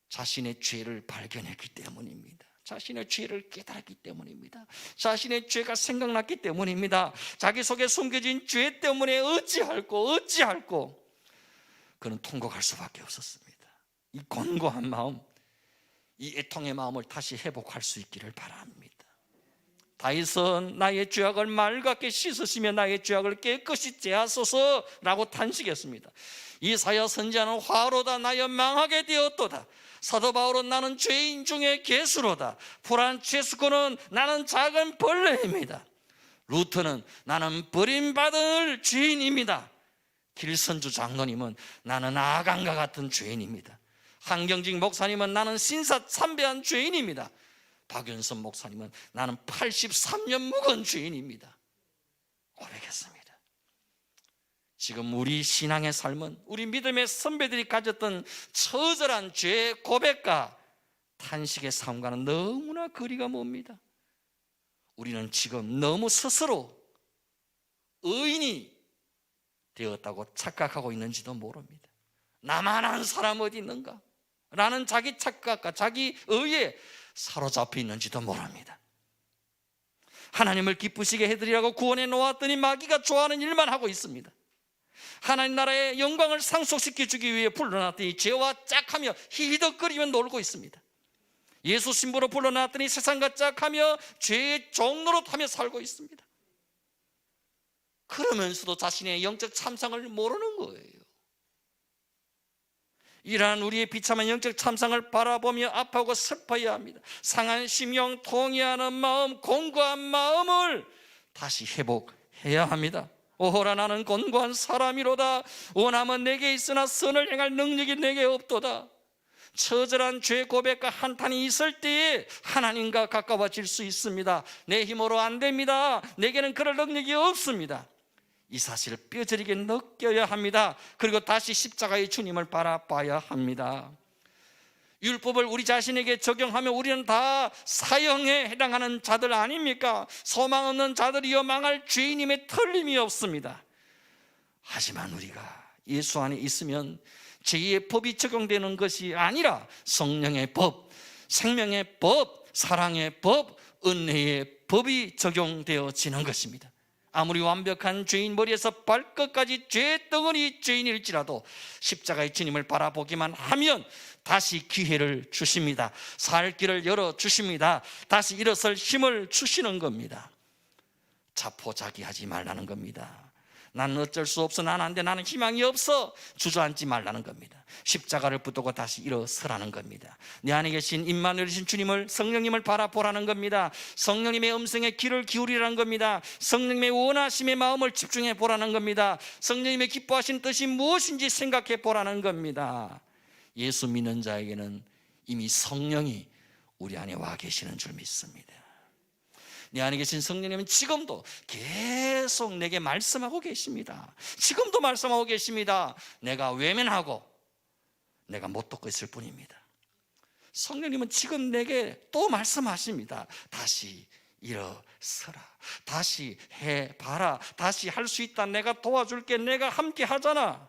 자신의 죄를 발견했기 때문입니다. 자신의 죄를 깨달았기 때문입니다. 자신의 죄가 생각났기 때문입니다. 자기 속에 숨겨진 죄 때문에 어찌할꼬 그는 통곡할 수밖에 없었습니다. 이 곤고한 마음, 이 애통의 마음을 다시 회복할 수 있기를 바랍니다. 다윗은 나의 죄악을 맑게 씻으시며 나의 죄악을 깨끗이 제하소서라고 탄식했습니다. 이사야 선지자는 화로다 나여 망하게 되었도다. 사도 바울은 나는 죄인 중에 괴수로다. 프란체스코는 나는 작은 벌레입니다. 루터는 나는 버림받을 죄인입니다. 길선주 장로님은 나는 아간과 같은 죄인입니다. 한경직 목사님은 나는 신사참배한 죄인입니다. 박윤선 목사님은 나는 83년 묵은 죄인입니다. 고백했습니다. 지금 우리 신앙의 삶은 우리 믿음의 선배들이 가졌던 처절한 죄 고백과 탄식의 삶과는 너무나 거리가 멉니다. 우리는 지금 너무 스스로 의인이 되었다고 착각하고 있는지도 모릅니다. 나만한 사람 어디 있는가? 라는 자기 착각과 자기 의에 사로잡혀 있는지도 모릅니다. 하나님을 기쁘시게 해드리라고 구원해 놓았더니 마귀가 좋아하는 일만 하고 있습니다. 하나님 나라의 영광을 상속시켜 주기 위해 불러놨더니 죄와 짝하며 히히덕거리며 놀고 있습니다. 예수 신부로 불러놨더니 세상과 짝하며 죄의 종로로 타며 살고 있습니다. 그러면서도 자신의 영적 참상을 모르는 거예요. 이러한 우리의 비참한 영적 참상을 바라보며 아파하고 슬퍼해야 합니다. 상한 심령, 통회하는 마음, 곤고한 마음을 다시 회복해야 합니다. 오호라 나는 곤고한 사람이로다. 원함은 내게 있으나 선을 행할 능력이 내게 없도다. 처절한 죄 고백과 한탄이 있을 때에 하나님과 가까워질 수 있습니다. 내 힘으로 안 됩니다. 내게는 그럴 능력이 없습니다. 이 사실을 뼈저리게 느껴야 합니다. 그리고 다시 십자가의 주님을 바라봐야 합니다. 율법을 우리 자신에게 적용하면 우리는 다 사형에 해당하는 자들 아닙니까? 소망 없는 자들이여 망할 죄인임에 틀림이 없습니다. 하지만 우리가 예수 안에 있으면 죄의 법이 적용되는 것이 아니라 성령의 법, 생명의 법, 사랑의 법, 은혜의 법이 적용되어지는 것입니다. 아무리 완벽한 죄인 머리에서 발끝까지 죄덩어리 죄인일지라도 십자가의 주님을 바라보기만 하면 다시 기회를 주십니다. 살 길을 열어주십니다. 다시 일어설 힘을 주시는 겁니다. 자포자기하지 말라는 겁니다. 나는 어쩔 수 없어, 나는 안 돼, 나는 희망이 없어 주저앉지 말라는 겁니다. 십자가를 붙들고 다시 일어서라는 겁니다. 내 안에 계신 임마누엘이신 주님을, 성령님을 바라보라는 겁니다. 성령님의 음성에 귀를 기울이라는 겁니다. 성령님의 원하심의 마음을 집중해 보라는 겁니다. 성령님의 기뻐하신 뜻이 무엇인지 생각해 보라는 겁니다. 예수 믿는 자에게는 이미 성령이 우리 안에 와 계시는 줄 믿습니다. 내 안에 계신 성령님은 지금도 계속 내게 말씀하고 계십니다. 지금도 말씀하고 계십니다. 내가 외면하고 내가 못 듣고 있을 뿐입니다. 성령님은 지금 내게 또 말씀하십니다. 다시 일어서라, 다시 해봐라, 다시 할 수 있다, 내가 도와줄게, 내가 함께 하잖아.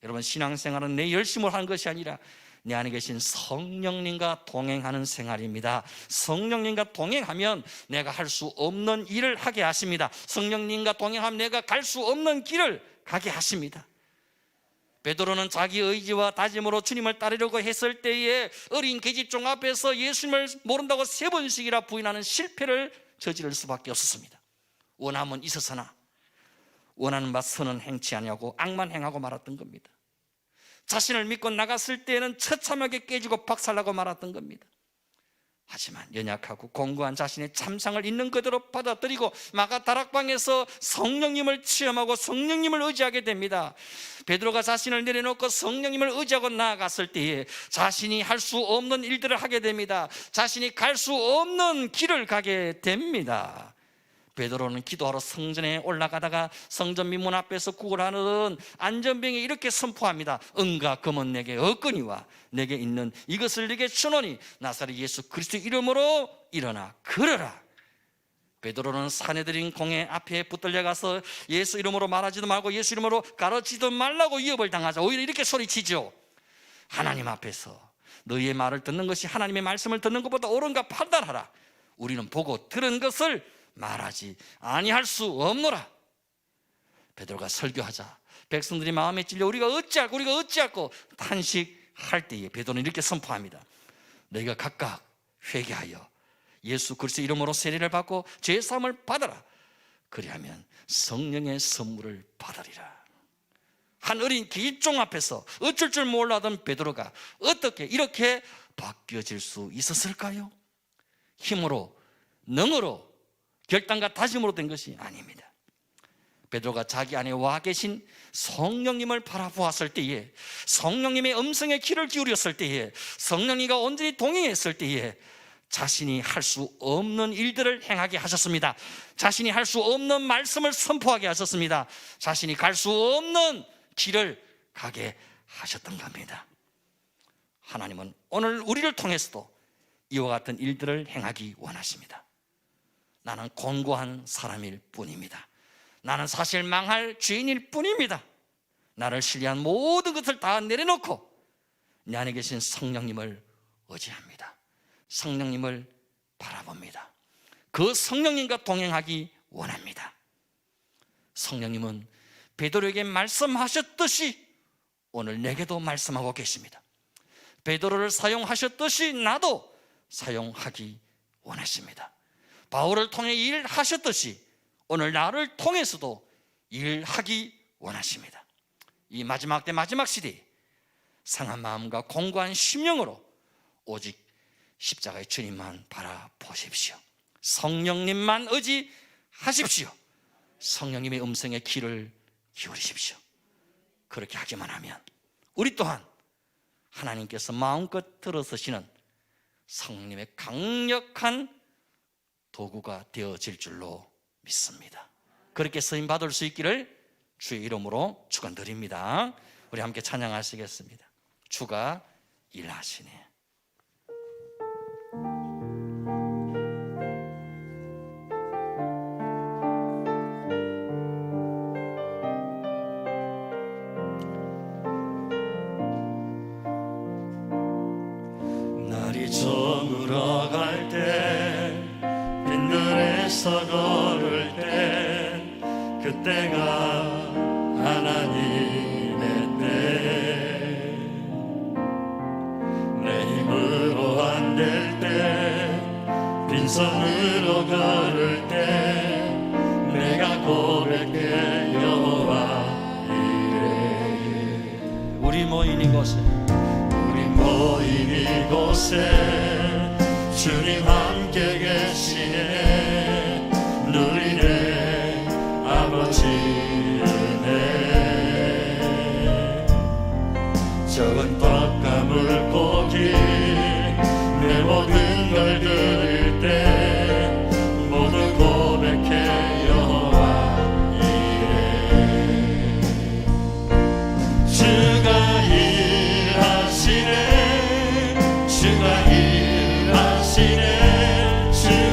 여러분, 신앙생활은 내 열심으로 하는 것이 아니라 내 안에 계신 성령님과 동행하는 생활입니다. 성령님과 동행하면 내가 할 수 없는 일을 하게 하십니다. 성령님과 동행하면 내가 갈 수 없는 길을 가게 하십니다. 베드로는 자기 의지와 다짐으로 주님을 따르려고 했을 때에 어린 계집종 앞에서 예수님을 모른다고 3번씩이나 부인하는 실패를 저지를 수밖에 없었습니다. 원함은 있었으나 원하는 바 선은 행치 아니하고 악만 행하고 말았던 겁니다. 자신을 믿고 나갔을 때에는 처참하게 깨지고 박살나고 말았던 겁니다. 하지만 연약하고 공고한 자신의 참상을 있는 그대로 받아들이고 마가 다락방에서 성령님을 체험하고 성령님을 의지하게 됩니다. 베드로가 자신을 내려놓고 성령님을 의지하고 나아갔을 때에 자신이 할 수 없는 일들을 하게 됩니다. 자신이 갈 수 없는 길을 가게 됩니다. 베드로는 기도하러 성전에 올라가다가 성전 민문 앞에서 구걸하는 안전병에 이렇게 선포합니다. 은과 금은 내게 없거니와 내게 있는 이것을 네게 주노니 나사렛 예수 그리스도 이름으로 일어나 걸어라. 베드로는 사내들인 공회 앞에 붙들려 가서 예수 이름으로 말하지도 말고 예수 이름으로 가르치지도 말라고 위협을 당하자 오히려 이렇게 소리치죠. 하나님 앞에서 너희의 말을 듣는 것이 하나님의 말씀을 듣는 것보다 옳은가 판단하라. 우리는 보고 들은 것을 말하지 아니할 수 없노라. 베드로가 설교하자 백성들이 마음에 찔려 우리가 어찌할꼬 탄식할 때에 베드로는 이렇게 선포합니다. 너희가 각각 회개하여 예수 그리스도 이름으로 세례를 받고 죄사함을 받아라. 그리하면 성령의 선물을 받으리라. 한 어린 기종 앞에서 어쩔 줄 몰라던 베드로가 어떻게 이렇게 바뀌어질 수 있었을까요? 힘으로, 능으로, 결단과 다짐으로 된 것이 아닙니다. 베드로가 자기 안에 와 계신 성령님을 바라보았을 때에, 성령님의 음성에 귀를 기울였을 때에, 성령님과 온전히 동행했을 때에 자신이 할 수 없는 일들을 행하게 하셨습니다. 자신이 할 수 없는 말씀을 선포하게 하셨습니다. 자신이 갈 수 없는 길을 가게 하셨던 겁니다. 하나님은 오늘 우리를 통해서도 이와 같은 일들을 행하기 원하십니다. 나는 곤고한 사람일 뿐입니다. 나는 사실 망할 죄인일 뿐입니다. 나를 신뢰한 모든 것을 다 내려놓고 내 안에 계신 성령님을 의지합니다. 성령님을 바라봅니다. 그 성령님과 동행하기 원합니다. 성령님은 베드로에게 말씀하셨듯이 오늘 내게도 말씀하고 계십니다. 베드로를 사용하셨듯이 나도 사용하기 원하십니다. 바울을 통해 일하셨듯이 오늘 나를 통해서도 일하기 원하십니다. 이 마지막 때 마지막 시대에 상한 마음과 공고한 심령으로 오직 십자가의 주님만 바라보십시오. 성령님만 의지하십시오. 성령님의 음성에 귀를 기울이십시오. 그렇게 하기만 하면 우리 또한 하나님께서 마음껏 들어서시는 성령님의 강력한 도구가 되어질 줄로 믿습니다. 그렇게 쓰임 받을 수 있기를 주의 이름으로 축원드립니다. 우리 함께 찬양하시겠습니다. 주가 일하시네. 날이 저물어갈 때 빈들에서 걸을 때 그때가 하나님의 때 내 힘으로 안 될 때 빈손으로 걸을 때 내가 고백해 여호와 이래 우리 모인 이곳에 모인 이곳에 주님 함께 계시네 누리네 아버지 은혜 적은 떡과 물고기 내 모든 걸 드릴 때 모두 고백해 여호와 이래 주가 일하시네 주가 일하시네 주가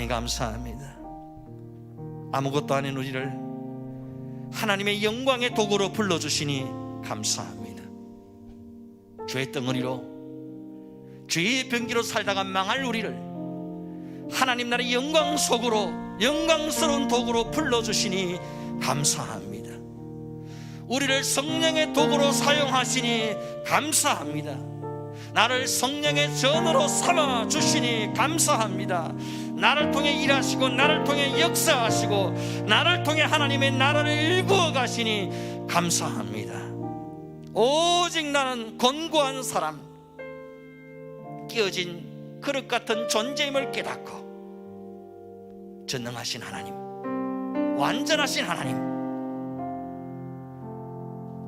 하나님 감사합니다. 아무것도 아닌 우리를 하나님의 영광의 도구로 불러주시니 감사합니다. 죄의 덩어리로 죄의 병기로 살다가 망할 우리를 하나님 나라의 영광 속으로 영광스러운 도구로 불러주시니 감사합니다. 우리를 성령의 도구로 사용하시니 감사합니다. 나를 성령의 전으로 삼아 주시니 감사합니다. 나를 통해 일하시고 나를 통해 역사하시고 나를 통해 하나님의 나라를 일구어 가시니 감사합니다. 오직 나는 곤고한 사람, 끼어진 그릇 같은 존재임을 깨닫고 전능하신 하나님, 완전하신 하나님,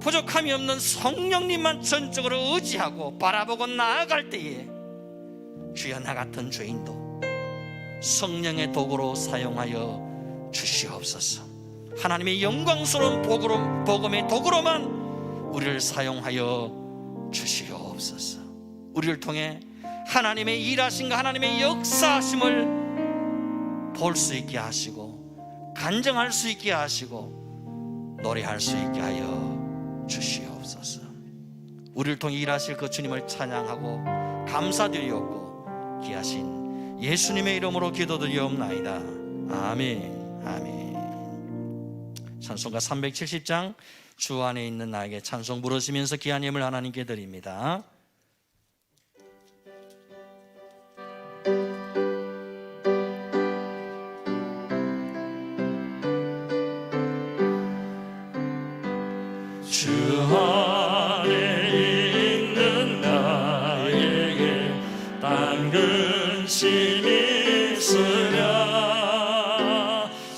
부족함이 없는 성령님만 전적으로 의지하고 바라보고 나아갈 때에 주여 나 같은 죄인도 성령의 도구로 사용하여 주시옵소서. 하나님의 영광스러운 복음의 도구로만 우리를 사용하여 주시옵소서. 우리를 통해 하나님의 일하심과 하나님의 역사하심을 볼 수 있게 하시고 간증할 수 있게 하시고 노래할 수 있게 하여 주시옵소서. 우리를 통해 일하실 그 주님을 찬양하고 감사드리옵고 귀하신 예수님의 이름으로 기도드리옵나이다. 아멘. 아멘. 찬송가 370장 주 안에 있는 나에게 찬송 부르시면서 귀한 예물 하나님께 드립니다. 주 안에 있는 나에게 딴 근심이 있으랴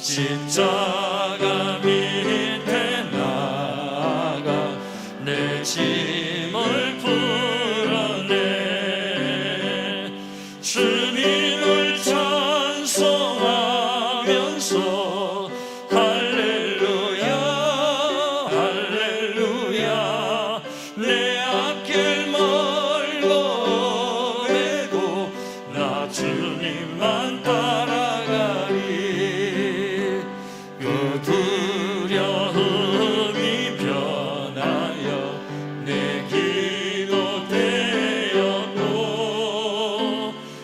십자가 밑에 나가 내 짐을 풀어내 주님을 찬송하면서 할렐루야 할렐루야 내 앞길 멀고 매도 나 주님만 따라가리 그 두려움이 변하여 내 기도 되었고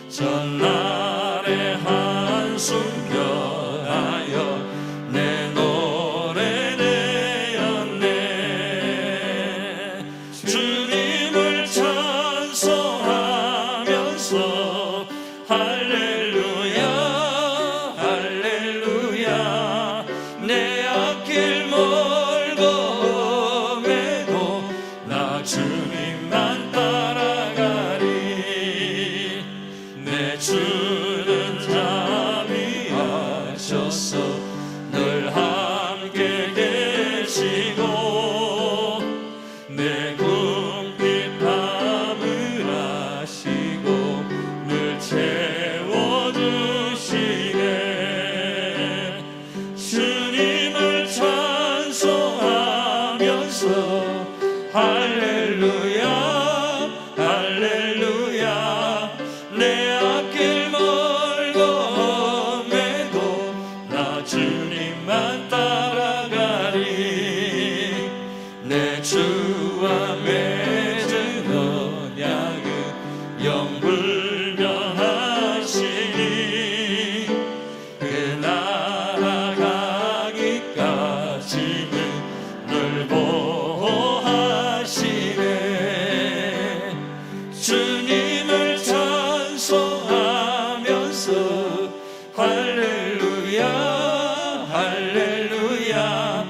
전날의 한숨 변하여 내 노래 되었네 주님을 찬송하면서 할렐루야 할렐루야 내 앞길 멀고 매도 나 주님만 따라가리 내 주는 자비하셔서 늘 함께 계시고 내 궁핍 밤을 아시고 늘 채워주시네 주님을 찬송하면서 할렐루야 할렐루야 내 앞길 멀고 매도 나 주님만 따라가리 내 주와 맺은 언약은 영불변하시니 그 날아가기까지는 늘 보호하시네 주님을 찬송하면서 할렐루야 할렐루야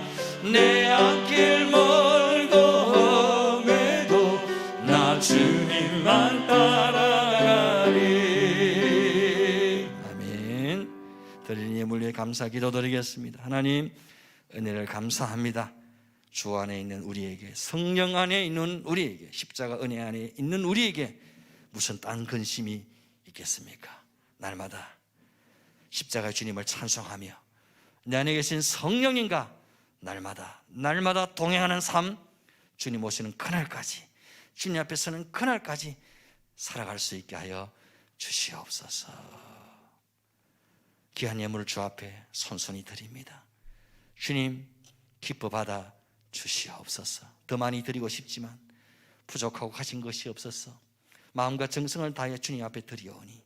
내 앞길 멀고 매도 나 주님만 따라가리 아멘. 드리는 예물 위해 감사 기도드리겠습니다. 하나님 은혜를 감사합니다. 주 안에 있는 우리에게 성령 안에 있는 우리에게 십자가 은혜 안에 있는 우리에게 무슨 딴 근심이 있겠습니까? 날마다 십자가 주님을 찬송하며 내 안에 계신 성령님과 날마다 동행하는 삶 주님 오시는 그날까지 주님 앞에 서는 그날까지 살아갈 수 있게 하여 주시옵소서. 귀한 예물을 주 앞에 손손히 드립니다. 주님, 기뻐 받아 주시옵소서. 더 많이 드리고 싶지만 부족하고 가진 것이 없어서 마음과 정성을 다해 주님 앞에 드리오니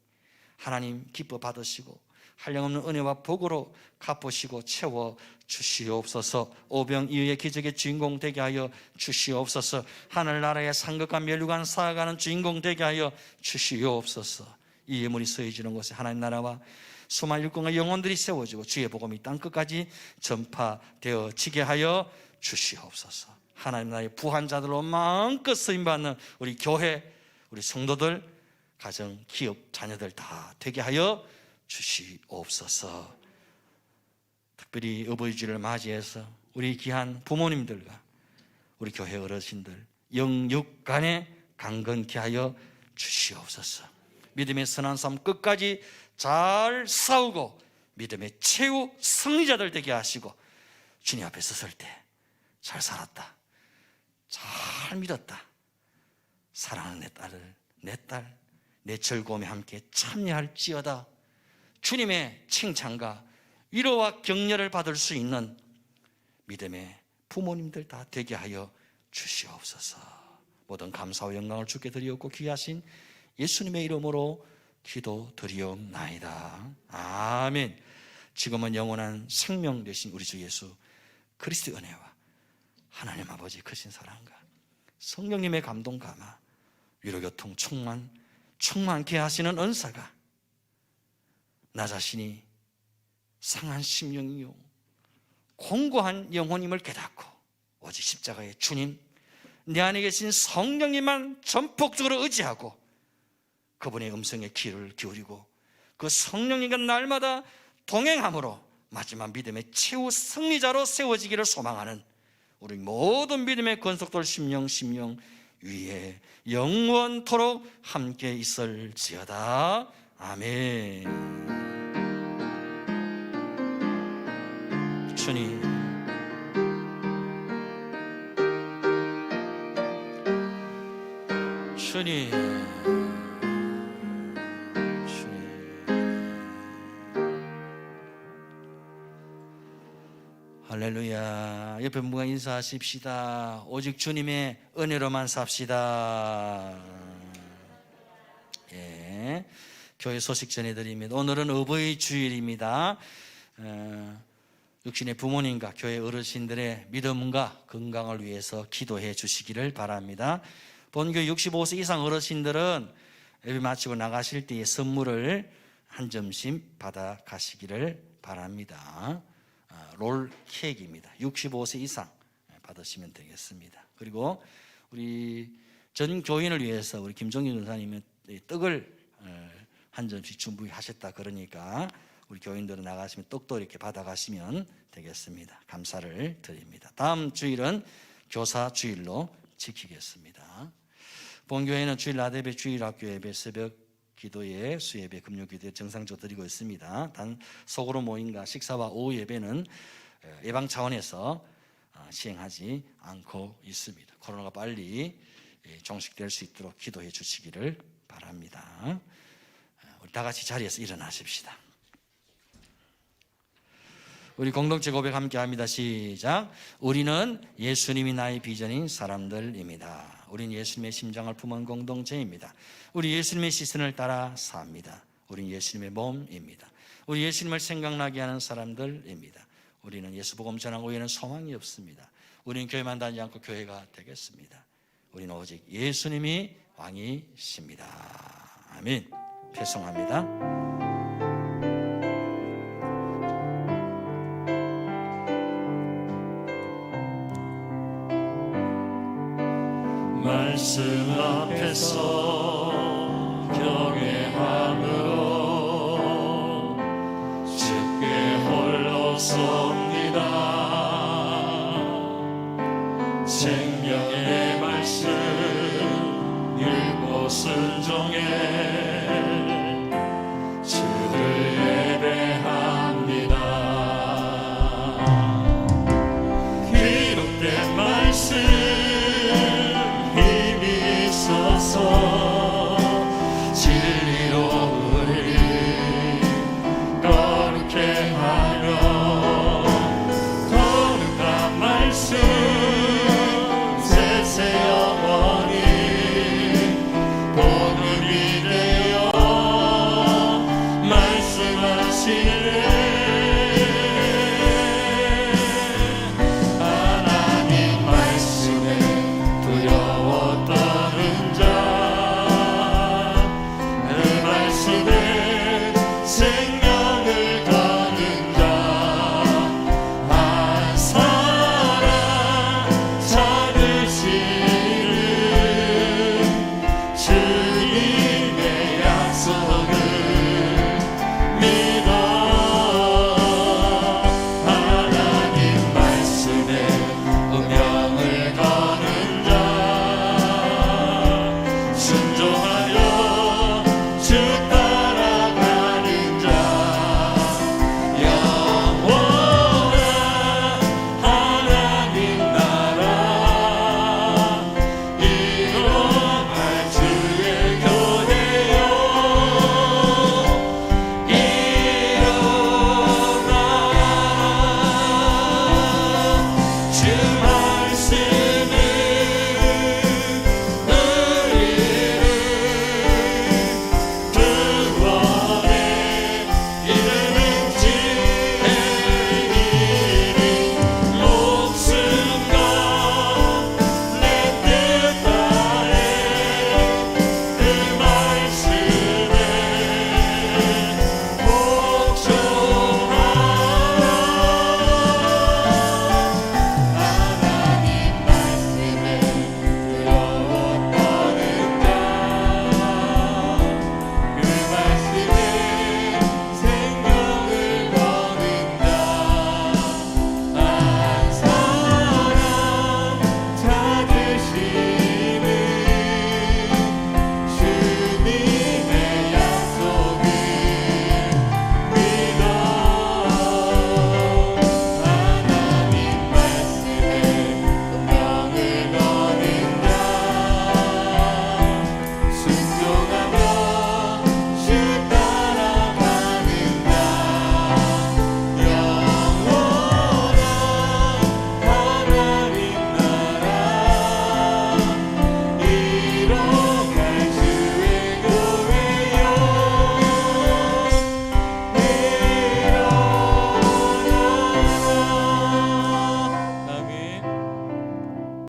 하나님 기뻐 받으시고 한량없는 은혜와 복으로 갚으시고 채워 주시옵소서. 오병이어의 기적의 주인공 되게 하여 주시옵소서. 하늘나라의 상급과 멸류관 쌓아가는 주인공 되게 하여 주시옵소서. 이 예물이 서해지는 곳에 하나님 나라와 수많은 일꾼과 영혼들이 세워지고 주의 복음이 땅끝까지 전파되어지게 하여 주시옵소서. 하나님 나라의 부한 자들로 마음껏 쓰임받는 우리 교회, 우리 성도들, 가정, 기업, 자녀들 다 되게 하여 주시옵소서. 특별히 어버이주를 맞이해서 우리 귀한 부모님들과 우리 교회 어르신들 영육간에 강건케 하여 주시옵소서. 믿음의 선한 삶 끝까지 잘 싸우고 믿음의 최후 승리자들 되게 하시고 주님 앞에 섰을 때 잘 살았다, 잘 믿었다, 사랑하는 내 딸을, 내 딸, 내 즐거움에 함께 참여할지어다 주님의 칭찬과 위로와 격려를 받을 수 있는 믿음의 부모님들 다 되게 하여 주시옵소서. 모든 감사와 영광을 주께 드리옵고 귀하신 예수님의 이름으로 기도드리옵나이다. 아멘. 지금은 영원한 생명 되신 우리 주 예수 그리스도의 은혜와 하나님 아버지 크신 사랑과 성령님의 감동 감화 위로교통 충만케 하시는 은사가 나 자신이 상한 심령이요 공고한 영혼임을 깨닫고 오직 십자가의 주님, 내 안에 계신 성령님만 전폭적으로 의지하고 그분의 음성에 귀를 기울이고 그 성령님과 날마다 동행함으로 마지막 믿음의 최후 승리자로 세워지기를 소망하는 우리 모든 믿음의 권속들 심령 위에 영원토록 함께 있을지어다. 아멘. 주님, 할렐루야. 옆에 분과 인사하십시다. 오직 주님의 은혜로만 삽시다. 예, 교회 소식 전해드립니다. 오늘은 어버이 주일입니다. 육신의 부모님과 교회 어르신들의 믿음과 건강을 위해서 기도해 주시기를 바랍니다. 본교 65세 이상 어르신들은 예배 마치고 나가실 때에 선물을 한 점씩 받아 가시기를 바랍니다. 롤 케이크입니다. 65세 이상 받으시면 되겠습니다. 그리고 우리 전 교인을 위해서 우리 김종규 전사님은 떡을 한 점씩 준비하셨다 그러니까 우리 교인들은 나가시면 떡도 이렇게 받아가시면 되겠습니다. 감사를 드립니다. 다음 주일은 교사 주일로 지키겠습니다. 본교회는 주일 낮 예배, 주일 학교 예배, 새벽 기도회, 수예배, 금요기도회 정상적으로 드리고 있습니다. 단 소그룹 모임과 식사와 오후 예배는 예방 차원에서 시행하지 않고 있습니다. 코로나가 빨리 종식될 수 있도록 기도해 주시기를 바랍니다. 우리 다 같이 자리에서 일어나십시다. 우리 공동체 고백 함께 합니다. 시작. 우리는 예수님이 나의 비전인 사람들입니다. 우린 예수님의 심장을 품은 공동체입니다. 우리 예수님의 시선을 따라 삽니다. 우린 예수님의 몸입니다. 우리 예수님을 생각나게 하는 사람들입니다. 우리는 예수 복음 전하고 외에는 소망이 없습니다. 우리는 교회만 다니지 않고 교회가 되겠습니다. 우리는 오직 예수님이 왕이십니다. 아멘. 배송합니다. 말씀 앞에서 경외함으로 주께 홀로서